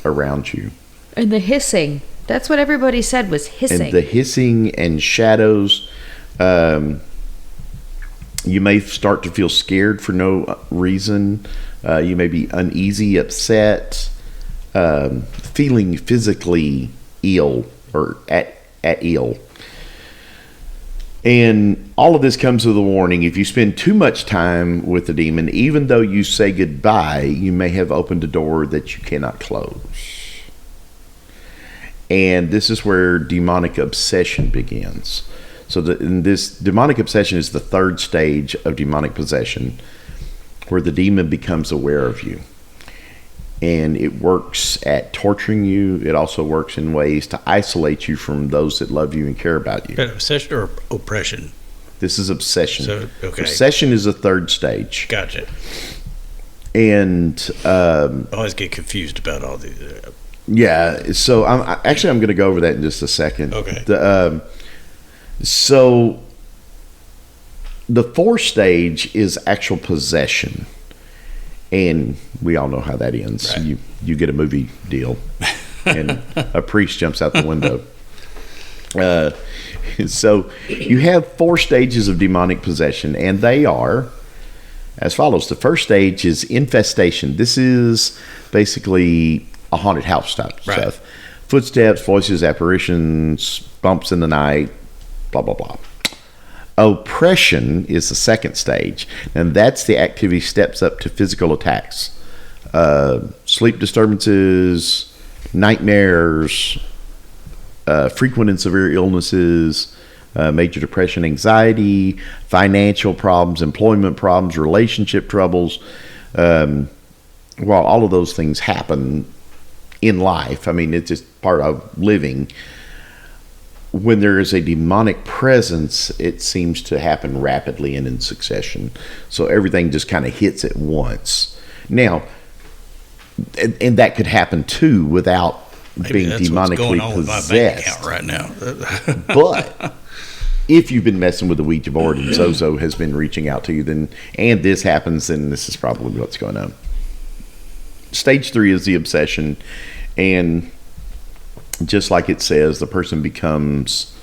around you. And the hissing. That's what everybody said was hissing. And the hissing and shadows, you may start to feel scared for no reason. You may be uneasy, upset, feeling physically ill or at ill. And all of this comes with a warning. If you spend too much time with the demon, even though you say goodbye, you may have opened a door that you cannot close. And this is where demonic obsession begins. So this demonic obsession is the third stage of demonic possession, where the demon becomes aware of you. And it works at torturing you. It also works in ways to isolate you from those that love you and care about you. Obsession or oppression? This is obsession. So, okay. Obsession is the third stage. Gotcha. And I always get confused about all these. Yeah, so I'm going to go over that in just a second. Okay. So the fourth stage is actual possession. And we all know how that ends. Right. You get a movie deal, and a priest jumps out the window. So you have 4 stages of demonic possession, and they are as follows. The first stage is infestation. This is basically a haunted house type stuff. Footsteps, voices, apparitions, bumps in the night, blah, blah, blah. Oppression is the second stage, and that's the activity steps up to physical attacks, sleep disturbances, nightmares, frequent and severe illnesses, major depression, anxiety, financial problems, employment problems, relationship troubles. While all of those things happen in life, I mean, it's just part of living. When there is a demonic presence, it seems to happen rapidly and in succession. So everything just kind of hits at once. Now, and that could happen too without being demonically possessed. My bank account right now. But if you've been messing with the Ouija board and Zozo has been reaching out to you, then and this happens, then this is probably what's going on. Stage 3 is the obsession, and just like it says, the person becomes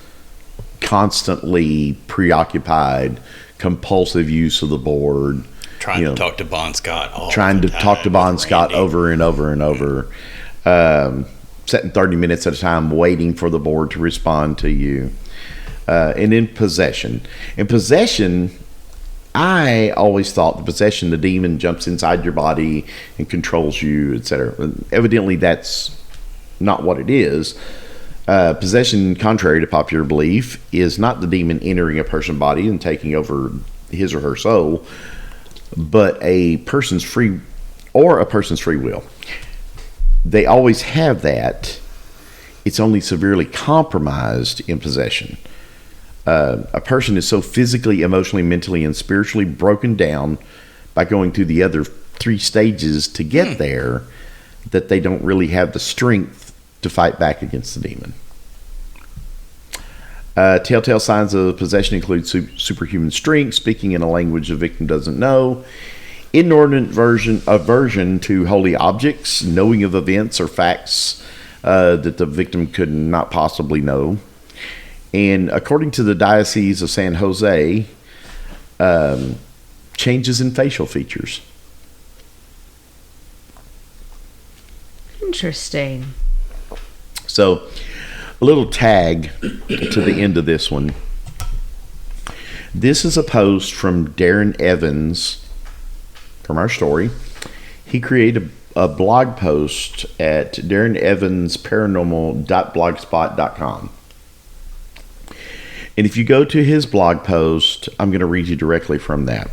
constantly preoccupied, compulsive use of the board. Trying to talk to Bon Scott over and over and over. Setting 30 minutes at a time, waiting for the board to respond to you. And in possession. In possession, I always thought the demon jumps inside your body and controls you, etc. Evidently, that's not what it is. Possession, contrary to popular belief, is not the demon entering a person's body and taking over his or her soul, but a person's free will. They always have that. It's only severely compromised in possession. A person is so physically, emotionally, mentally, and spiritually broken down by going through the other 3 stages to get there that they don't really have the strength to fight back against the demon. Telltale signs of possession include superhuman strength, speaking in a language the victim doesn't know, inordinate aversion to holy objects, knowing of events or facts that the victim could not possibly know. And according to the Diocese of San Jose, changes in facial features. Interesting. So, a little tag to the end of this one. This is a post from Darren Evans from our story. He created a blog post at darrenevansparanormal.blogspot.com. And if you go to his blog post, I'm going to read you directly from that.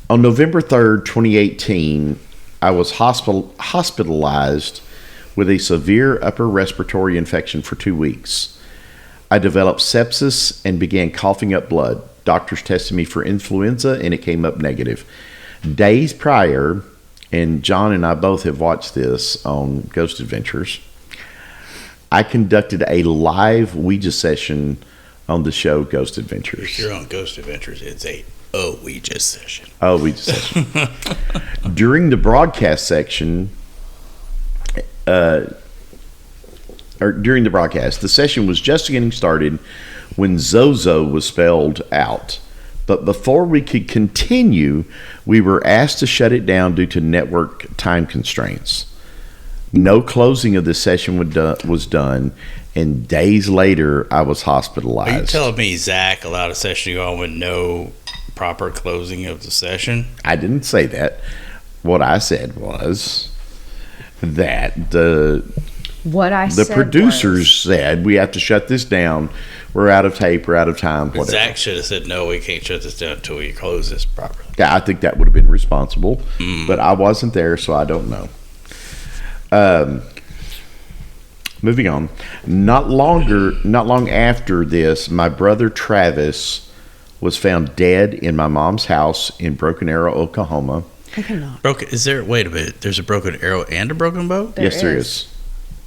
On November 3rd, 2018, I was hospitalized with a severe upper respiratory infection for 2 weeks. I developed sepsis and began coughing up blood. Doctors tested me for influenza and it came up negative. Days prior, and John and I both have watched this on Ghost Adventures, I conducted a live Ouija session on the show Ghost Adventures. If you're on Ghost Adventures, it's a Ouija session. Ouija session. During the broadcast section, during the broadcast, the session was just getting started when Zozo was spelled out. But before we could continue, we were asked to shut it down due to network time constraints. No closing of the session was done, and days later, I was hospitalized. Are you telling me Zach allowed a session to go on with no proper closing of the session? I didn't say that. What I said was that the producers said we have to shut this down. We're out of tape. We're out of time. Whatever. Zach should have said, no, we can't shut this down until we close this properly. Yeah, I think that would have been responsible, but I wasn't there, so I don't know. Moving on. Not long after this, my brother Travis was found dead in my mom's house in Broken Arrow, Oklahoma. I cannot. Wait a minute. There's a broken arrow and a broken bow? Yes, there is.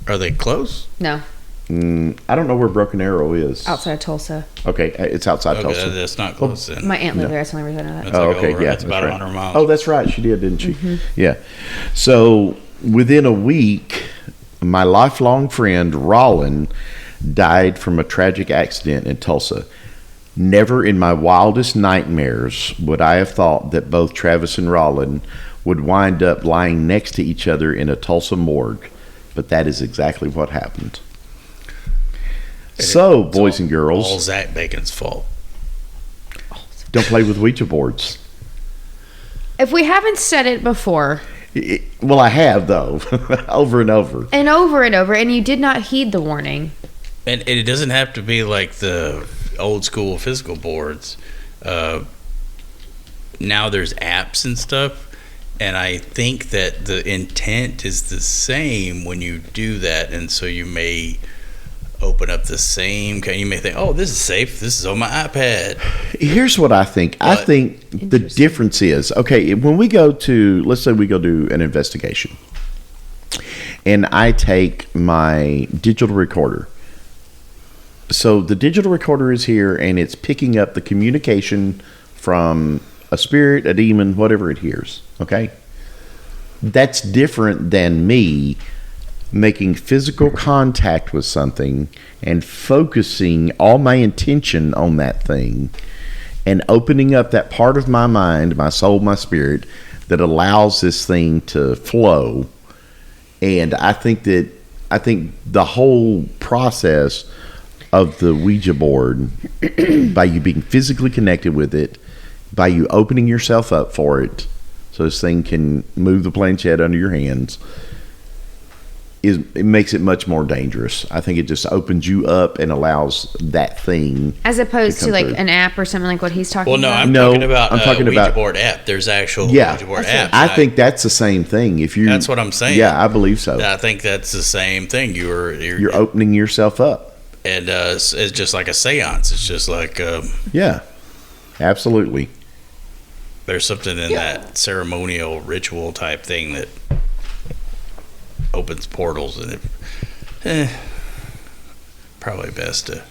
Are they close? No. I don't know where Broken Arrow is. Outside of Tulsa. Okay, it's outside Tulsa. That's not close then. My aunt lived there. That's the only reason I know that. That's okay, yeah. That's about 100 miles. Oh, that's right. She did, didn't she? Mm-hmm. Yeah. So within a week, my lifelong friend Rollin died from a tragic accident in Tulsa. Never in my wildest nightmares would I have thought that both Travis and Rollin would wind up lying next to each other in a Tulsa morgue, but that is exactly what happened. So, boys and girls, all Zach Bacon's fault. Don't play with Ouija boards. If we haven't said it before, well, I have though, over and over, and you did not heed the warning. And it doesn't have to be like the old school physical boards. Now there's apps and stuff, and I think that the intent is the same when you do that, and so you may open up the same. You may think, "Oh, this is safe. This is on my iPad." Here's what I think. I think the difference is, okay, when we go to, let's say we go do an investigation, and I take my digital recorder. So the digital recorder is here, and it's picking up the communication from a spirit, a demon, whatever it hears. Okay, that's different than me making physical contact with something and focusing all my intention on that thing and opening up that part of my mind, my soul, my spirit that allows this thing to flow. And I think the whole process of the Ouija board, by you being physically connected with it, by you opening yourself up for it so this thing can move the planchette under your hands, it makes it much more dangerous. I think it just opens you up and allows that thing, as opposed to like an app or something like what he's talking about. I'm talking about a Ouija board app. There's actual Ouija board apps. I think that's the same thing. That's what I'm saying. Yeah, I believe so. I think that's the same thing. You're opening yourself up, and it's just like a seance. It's just like yeah, absolutely. There's something in that ceremonial ritual type thing that opens portals, and probably best to.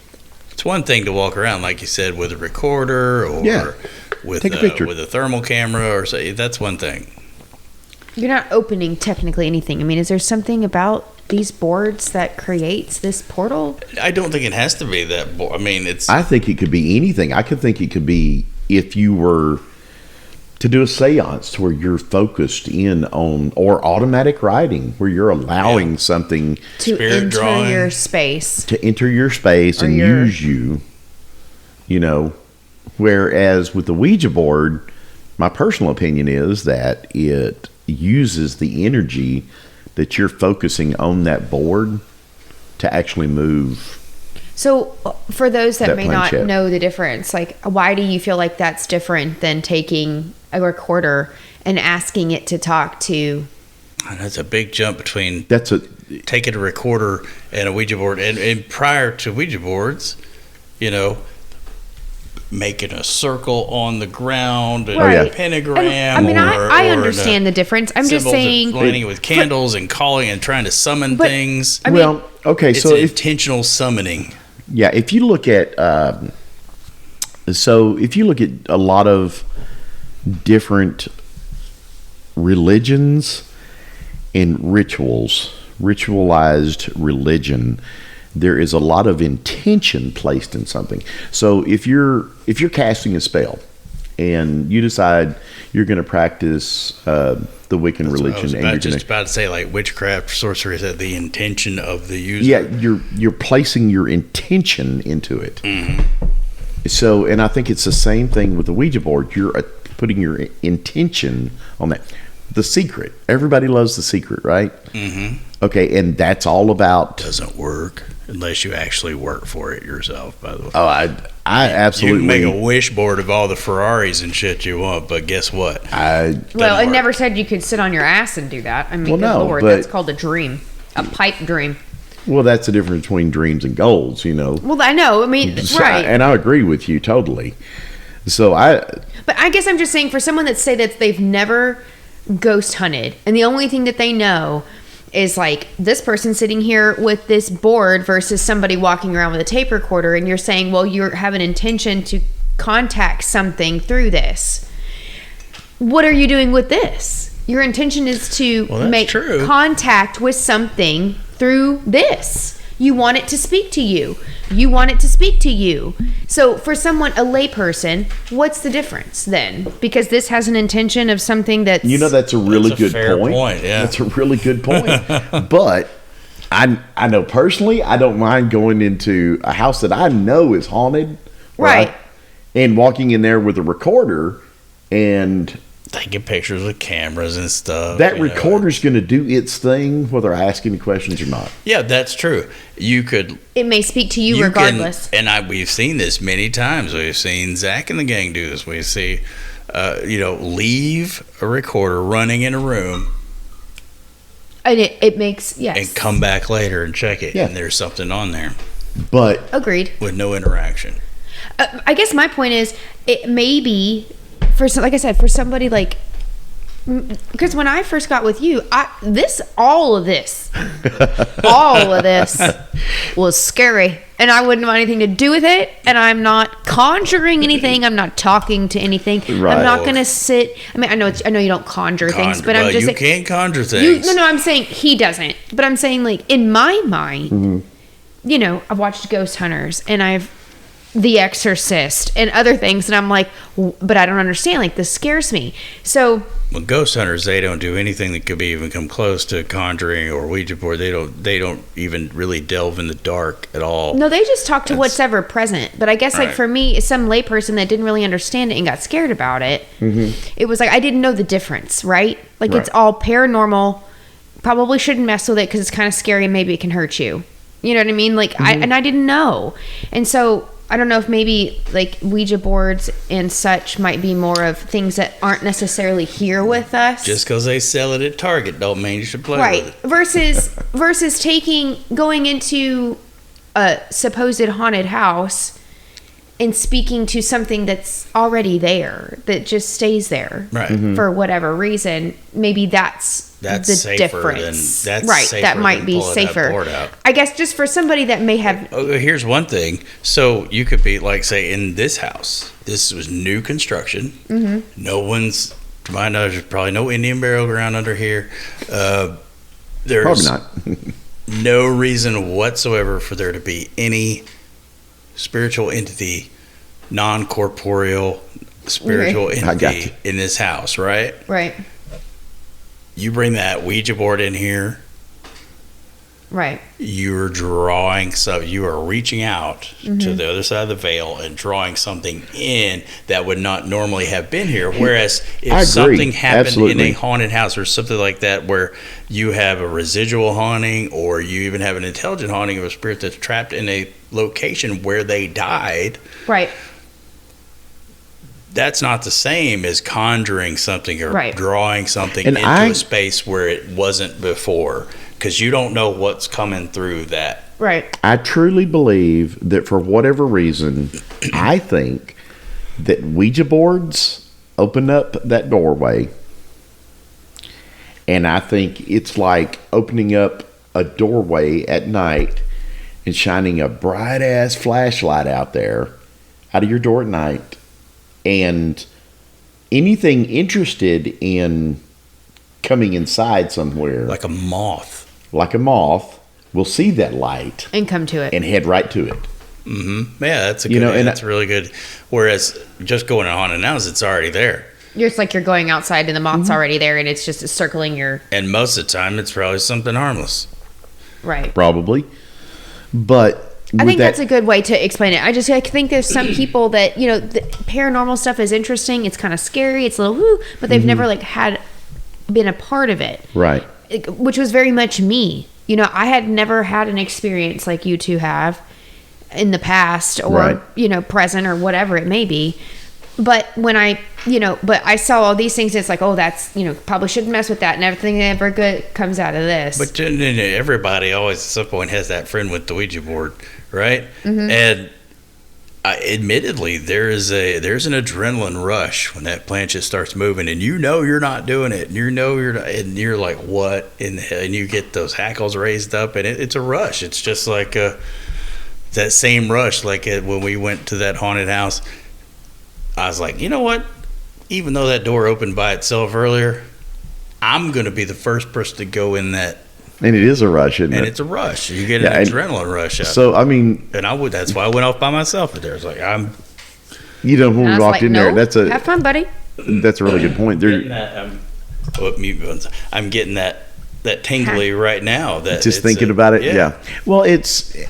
It's one thing to walk around, like you said, with a recorder or with a thermal camera or say that's one thing. You're not opening technically anything. I mean, is there something about these boards that creates this portal? I don't think it has to be that board. I mean, I think it could be anything. I could think it could be if you were to do a seance to where you're focused in on, or automatic writing where you're allowing something to enter your space and use you, whereas with the Ouija board, my personal opinion is that it uses the energy that you're focusing on that board to actually move. So for those that may not know the difference, like, why do you feel like that's different than taking a recorder and asking it to talk to? That's a big jump between taking a recorder and a Ouija board. And prior to Ouija boards, making a circle on the ground and a pentagram. I understand the difference. I'm just saying, lighting it with candles and calling and trying to summon things. It's intentional summoning. Yeah, if you look at a lot of different religions and ritualized religion, there is a lot of intention placed in something. So if you're casting a spell and you decide you're going to practice the Wiccan religion. I was and you're just gonna, about to say, like, witchcraft, sorcery is at the intention of the user. Yeah, you're placing your intention into it. So, and I think it's the same thing with the Ouija board. You're putting your intention on that. The Secret. Everybody loves The Secret, right? Okay, and that's all about... Doesn't work unless you actually work for it yourself, by the way. Oh, I absolutely... You can make a wish board of all the Ferraris and shit you want, but guess what? Well, it never said you could sit on your ass and do that. I mean, Well, good no, Lord, but- that's called a dream. A pipe dream. Well, that's the difference between dreams and goals, you know. Well, I know. I mean, right. And I agree with you totally. So But I guess I'm just saying, for someone that say that they've never ghost hunted, and the only thing that they know is like this person sitting here with this board versus somebody walking around with a tape recorder, and you're saying, well, you have an intention to contact something through this. What are you doing with this? Your intention is to make contact with something through this. You want it to speak to you. You want it to speak to you. So for someone, a layperson, what's the difference then? Because this has an intention of something that's... You know, that's a really good point. Yeah. That's a really good point. But I know personally, I don't mind going into a house that I know is haunted. Right. And walking in there with a recorder and... taking pictures with cameras and stuff. That recorder's going to do its thing, whether I ask any questions or not. Yeah, that's true. You could. It may speak to you regardless. We've seen this many times. We've seen Zach and the gang do this. We see, leave a recorder running in a room. And it makes, yes. And come back later and check it. Yeah. And there's something on there. But. Agreed. With no interaction. I guess my point is, it may be, like I said, for somebody like, because when I first got with you, all of this was scary, and I wouldn't want anything to do with it. And I'm not conjuring anything. I'm not talking to anything. Right. I'm not going to sit. I mean, I know you don't conjure things, but I'm just you can't conjure things. No, I'm saying he doesn't. But I'm saying, like, in my mind, I've watched Ghost Hunters, and I've The Exorcist and other things, and I'm like, but I don't understand. Like, this scares me. So. Well, ghost hunters, they don't do anything that could be even come close to conjuring or Ouija board. They don't even really delve in the dark at all. No, they just talk to what's ever present. But I guess, like, for me, as some layperson that didn't really understand it and got scared about it, it was like I didn't know the difference, right? Like, it's all paranormal. Probably shouldn't mess with it because it's kind of scary and maybe it can hurt you. You know what I mean? Like, I didn't know. And so I don't know if maybe like Ouija boards and such might be more of things that aren't necessarily here with us. Just because they sell it at Target don't mean you should play with it. Versus going into a supposed haunted house and speaking to something that's already there, that just stays there for whatever reason. Maybe that's the safer difference. That might be safer. I guess just for somebody that may have. Here's one thing. So you could be like, say, in this house. This was new construction. No one's, to my knowledge, there's probably no Indian burial ground under here. There's probably not. no reason whatsoever for there to be any spiritual entity, non-corporeal spiritual entity in this house, right? Right. You bring that Ouija board in here. Right. You're drawing you are reaching out to the other side of the veil and drawing something in that would not normally have been here. Whereas if something happened in a haunted house or something like that where you have a residual haunting or you even have an intelligent haunting of a spirit that's trapped in a location where they died. Right. That's not the same as conjuring something or drawing something into a space where it wasn't before, because you don't know what's coming through that. Right. I truly believe that for whatever reason, I think that Ouija boards open up that doorway. And I think it's like opening up a doorway at night and shining a bright ass flashlight out of your door at night. And anything interested in coming inside somewhere, like a moth, will see that light and come to it and head right to it. Mm-hmm. Yeah, that's a good. That's really good. Whereas just going to haunted house, it's already there. It's like you're going outside and the moth's already there, and it's just circling your. And most of the time, it's probably something harmless. Right. Probably, but. I think that's a good way to explain it. I think there's some people that, you know, the paranormal stuff is interesting. It's kind of scary. It's a little woo, but they've never like been a part of it. Right. Which was very much me. You know, I had never had an experience like you two have in the past or, you know, present or whatever it may be. But when I saw all these things, it's like, oh, that's, you know, probably shouldn't mess with that. And everything ever good comes out of this. But everybody always at some point has that friend with the Ouija board, right? Mm-hmm. And admittedly, there's an adrenaline rush when that plant just starts moving, and you know you're not doing it, and and you're like, what in the hell? And you get those hackles raised up, and it's a rush. It's just like that same rush, like when we went to that haunted house. I was like, you know what? Even though that door opened by itself earlier, I'm going to be the first person to go in that. And it is a rush, isn't it? And it's a rush. You get an adrenaline rush out. So, I mean. And that's why I went off by myself there. It's like, You know, when we walked in there, have fun, buddy. That's a really good point. I'm getting that tingly right now. That just thinking about it, yeah. Well,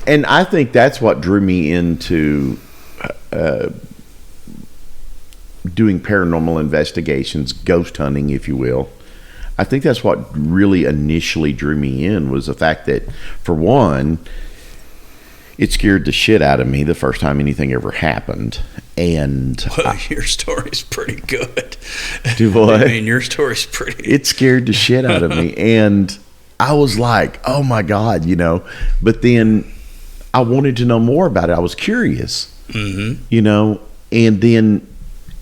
and I think that's what drew me into doing paranormal investigations, ghost hunting, if you will. I think that's what really initially drew me in was the fact that, for one, it scared the shit out of me the first time anything ever happened. And your story's pretty good. Do what? I mean, your story's pretty. It scared the shit out of me, and I was like, "Oh my God," you know. But then I wanted to know more about it. I was curious, you know, and then.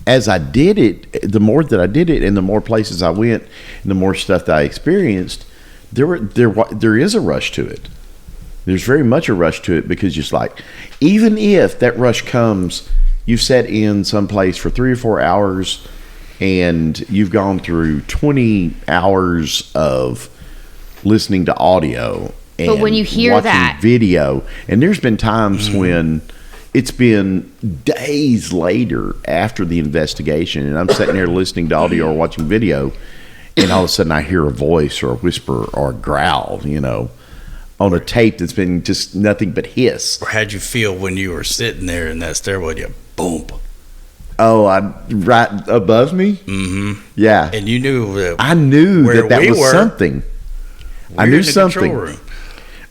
As I did it, the more that I did it, and the more places I went, and the more stuff that I experienced, there is a rush to it. There's very much a rush to it because just like, even if that rush comes, you've sat in some place for 3 or 4 hours, and you've gone through 20 hours of listening to audio and but when you hear watching that video, and there's been times when. It's been days later after the investigation, and I'm sitting there listening to audio or watching video, and all of a sudden I hear a voice or a whisper or a growl, you know, on a tape that's been just nothing but hiss. Or how'd you feel when you were sitting there in that stairwell? You boom. Oh, right above me? Mm-hmm. Yeah. And you knew I knew that was something. I knew something.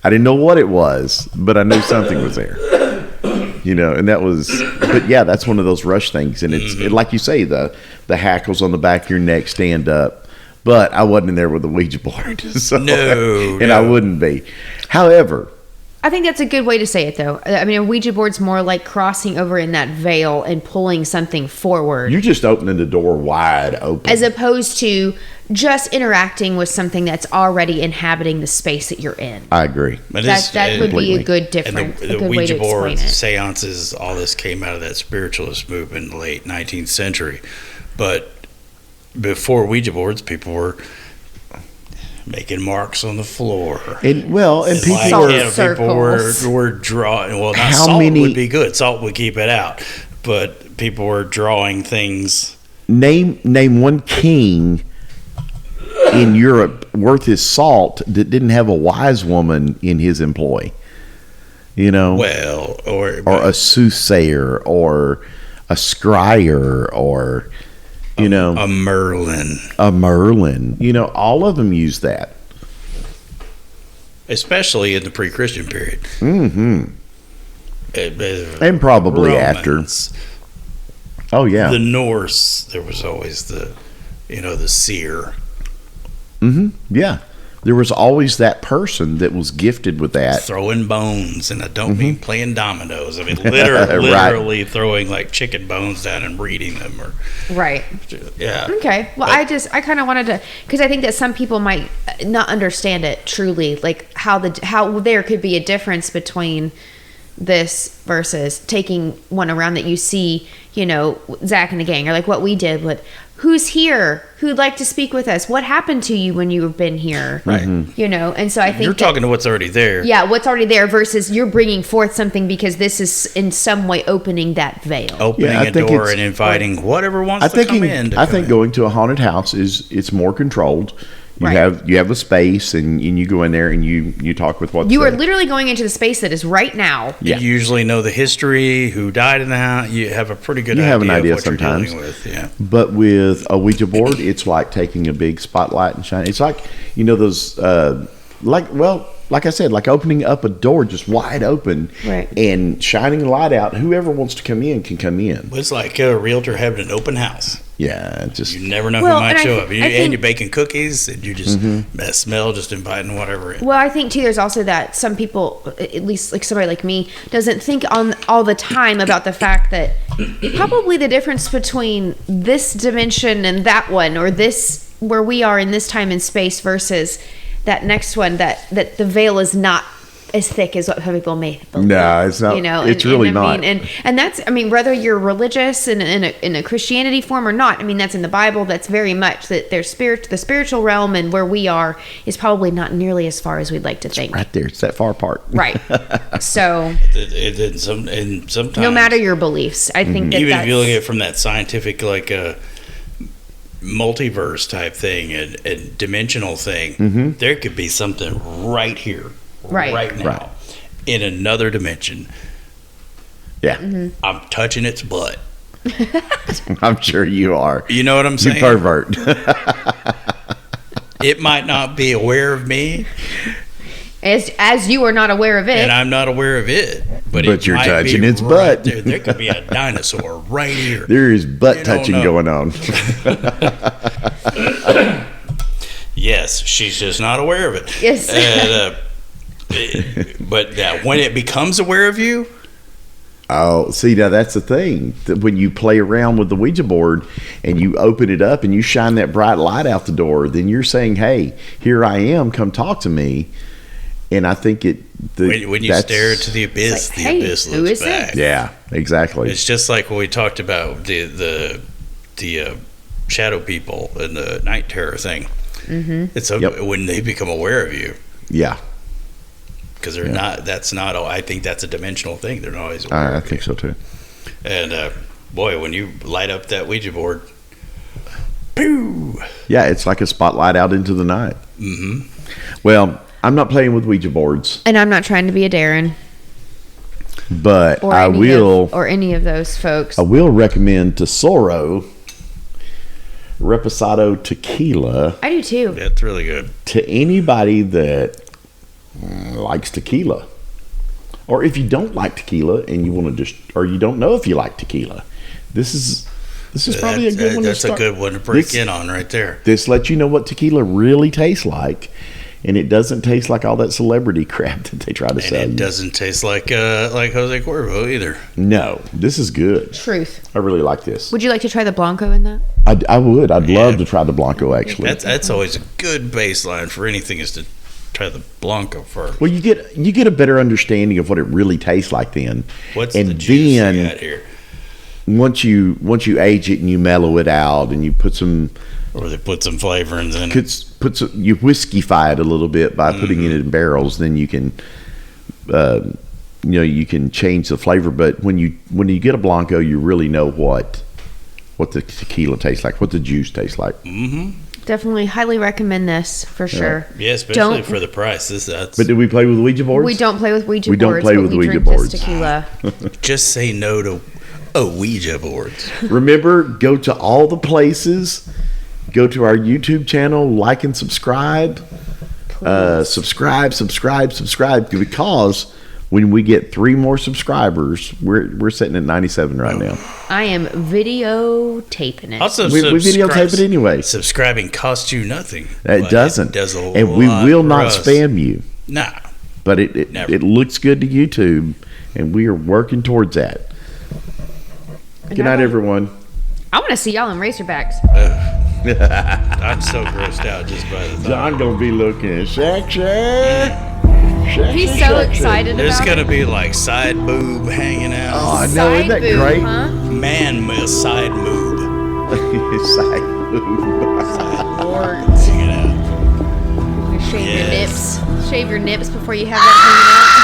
I didn't know what it was, but I knew something was there. You know, and that was, but yeah, that's one of those rush things. And it's like you say, the hackles on the back of your neck stand up. But I wasn't in there with the Ouija board. So, and I wouldn't be. However, I think that's a good way to say it, though. I mean, a Ouija board's more like crossing over in that veil and pulling something forward. You're just opening the door wide open. As opposed to just interacting with something that's already inhabiting the space that you're in. I agree. That would be a good difference. And the Ouija boards, seances, all this came out of that spiritualist movement in the late 19th century. But before Ouija boards, people were making marks on the floor. And people were drawing. Well, not salt would be good. Salt would keep it out. But people were drawing things. Name one king in Europe worth his salt that didn't have a wise woman in his employ. You know? Well, or a soothsayer or a scryer or... You know, a Merlin. You know, all of them use that, especially in the pre-Christian period. Mm-hmm. And probably Romans, after. Oh yeah, the Norse. There was always the seer. Mm-hmm. Yeah, there was always that person that was gifted with that. Throwing bones, and I don't mean playing dominoes. I mean literally throwing like chicken bones down and reading them. Right. Yeah. Okay. Well, I kind of wanted to, because I think that some people might not understand it truly, like how there could be a difference between this versus taking one around that you see, you know, Zach and the gang, or like what we did with who's here, who'd like to speak with us? What happened to you when you've been here? Right. And so I think You're talking to what's already there. Yeah, what's already there versus you're bringing forth something because this is in some way opening that veil. Opening a door and inviting whatever wants to come in. I think going to a haunted house it's more controlled. You have a space and you go in there and you talk with what's you there. are literally going into the space that is right now. Yeah. You usually know the history, who died in the house. You have a pretty good idea, an idea of what sometimes. you're dealing with. Yeah. But with a Ouija board, it's like taking a big spotlight and shining. It's like, those, like I said, like opening up a door just wide open and shining a light out. Whoever wants to come in can come in. It's like a realtor having an open house. Yeah, just you never know who might show up. And you're baking cookies, and you just that smell, just inviting whatever in. Well, I think too, there's also that some people, at least like somebody like me, doesn't think on all the time about the fact that probably the difference between this dimension and that one, or this where we are in this time and space versus that next one, that the veil is not as thick as what people may believe. No, it's not. It's really not. And that's, whether you're religious in a Christianity form or not, that's in the Bible. That's very much that there's the spiritual realm, and where we are is probably not nearly as far as we'd like to think. Right there, it's that far apart. Right. So, sometimes, no matter your beliefs, I think that even if you look at it from that scientific, like multiverse type thing and dimensional thing, there could be something right here. Right now, in another dimension. Yeah. I'm touching its butt. I'm sure you are. You know what I'm saying? You pervert. It might not be aware of me. As you are not aware of it. And I'm not aware of it. But you're might touching be its right butt. There could be a dinosaur right here. There is butt touching going on. Yes, she's just not aware of it. Yes. And, but when it becomes aware of you, oh, see, now that's the thing. That when you play around with the Ouija board and you open it up and you shine that bright light out the door, then you're saying, "Hey, here I am. Come talk to me." And I think when you stare into the abyss, like, the hey, abyss who looks is back. this? Yeah, exactly. It's just like when we talked about the shadow people and the night terror thing. It's when they become aware of you. Yeah. Because they're not. That's not. I think that's a dimensional thing. They're not always aware. I think so too. And boy, when you light up that Ouija board, pew! Yeah, it's like a spotlight out into the night. Well, I'm not playing with Ouija boards, And I'm not trying to be a Darren. but Or I any will. or any of those folks. I will recommend Tesoro, Reposado Tequila I do too. That's really good. to anybody that likes tequila, or if you don't like tequila and you want to or you don't know if you like tequila, this is probably a good one to start. That's a good one to break in on right there. This lets you know what tequila really tastes like, and it doesn't taste like all that celebrity crap that they try to sell And it you. doesn't taste like Jose Cuervo either. No, this is good. Truth. I really like this. Would you like to try the Blanco in that? I would. I'd love to try the Blanco, actually. That's always a good baseline for anything, is to try the Blanco first. Well, you get a better understanding of what it really tastes like then. What's the juice then you got here? once you age it and you mellow it out and you put some Or they put some flavorings in it. you whiskeyfy it a little bit by putting it in barrels, then you can you can change the flavor. But when you get a Blanco, you really know what the tequila tastes like, what the juice tastes like. Definitely highly recommend this for sure. Yeah, especially for the price. But did we play with Ouija boards? We don't play with Ouija We boards. don't play but with we Ouija drink boards. This tequila. Just say no to Ouija boards. Remember, go to all the places. Go to our YouTube channel, like and subscribe. Subscribe, because when we get 3 more subscribers, we're sitting at 97 right now. I am videotaping it. Also, We videotape it anyway. Subscribing costs you nothing. It doesn't. It does a and we lot will for not us. spam you. Nah. But it looks good to YouTube, and we are working towards that. Good night, everyone. I want to see y'all in Razorbacks. I'm so grossed out just by the thought. John gonna be looking sexy. He's so excited There's about gonna it. be like side boob hanging out. Oh, no, isn't that Side boob, great? huh? Man with side boob. Side boob. Lord. Check it out. Shave your Yes. nips. Shave your nips before you have that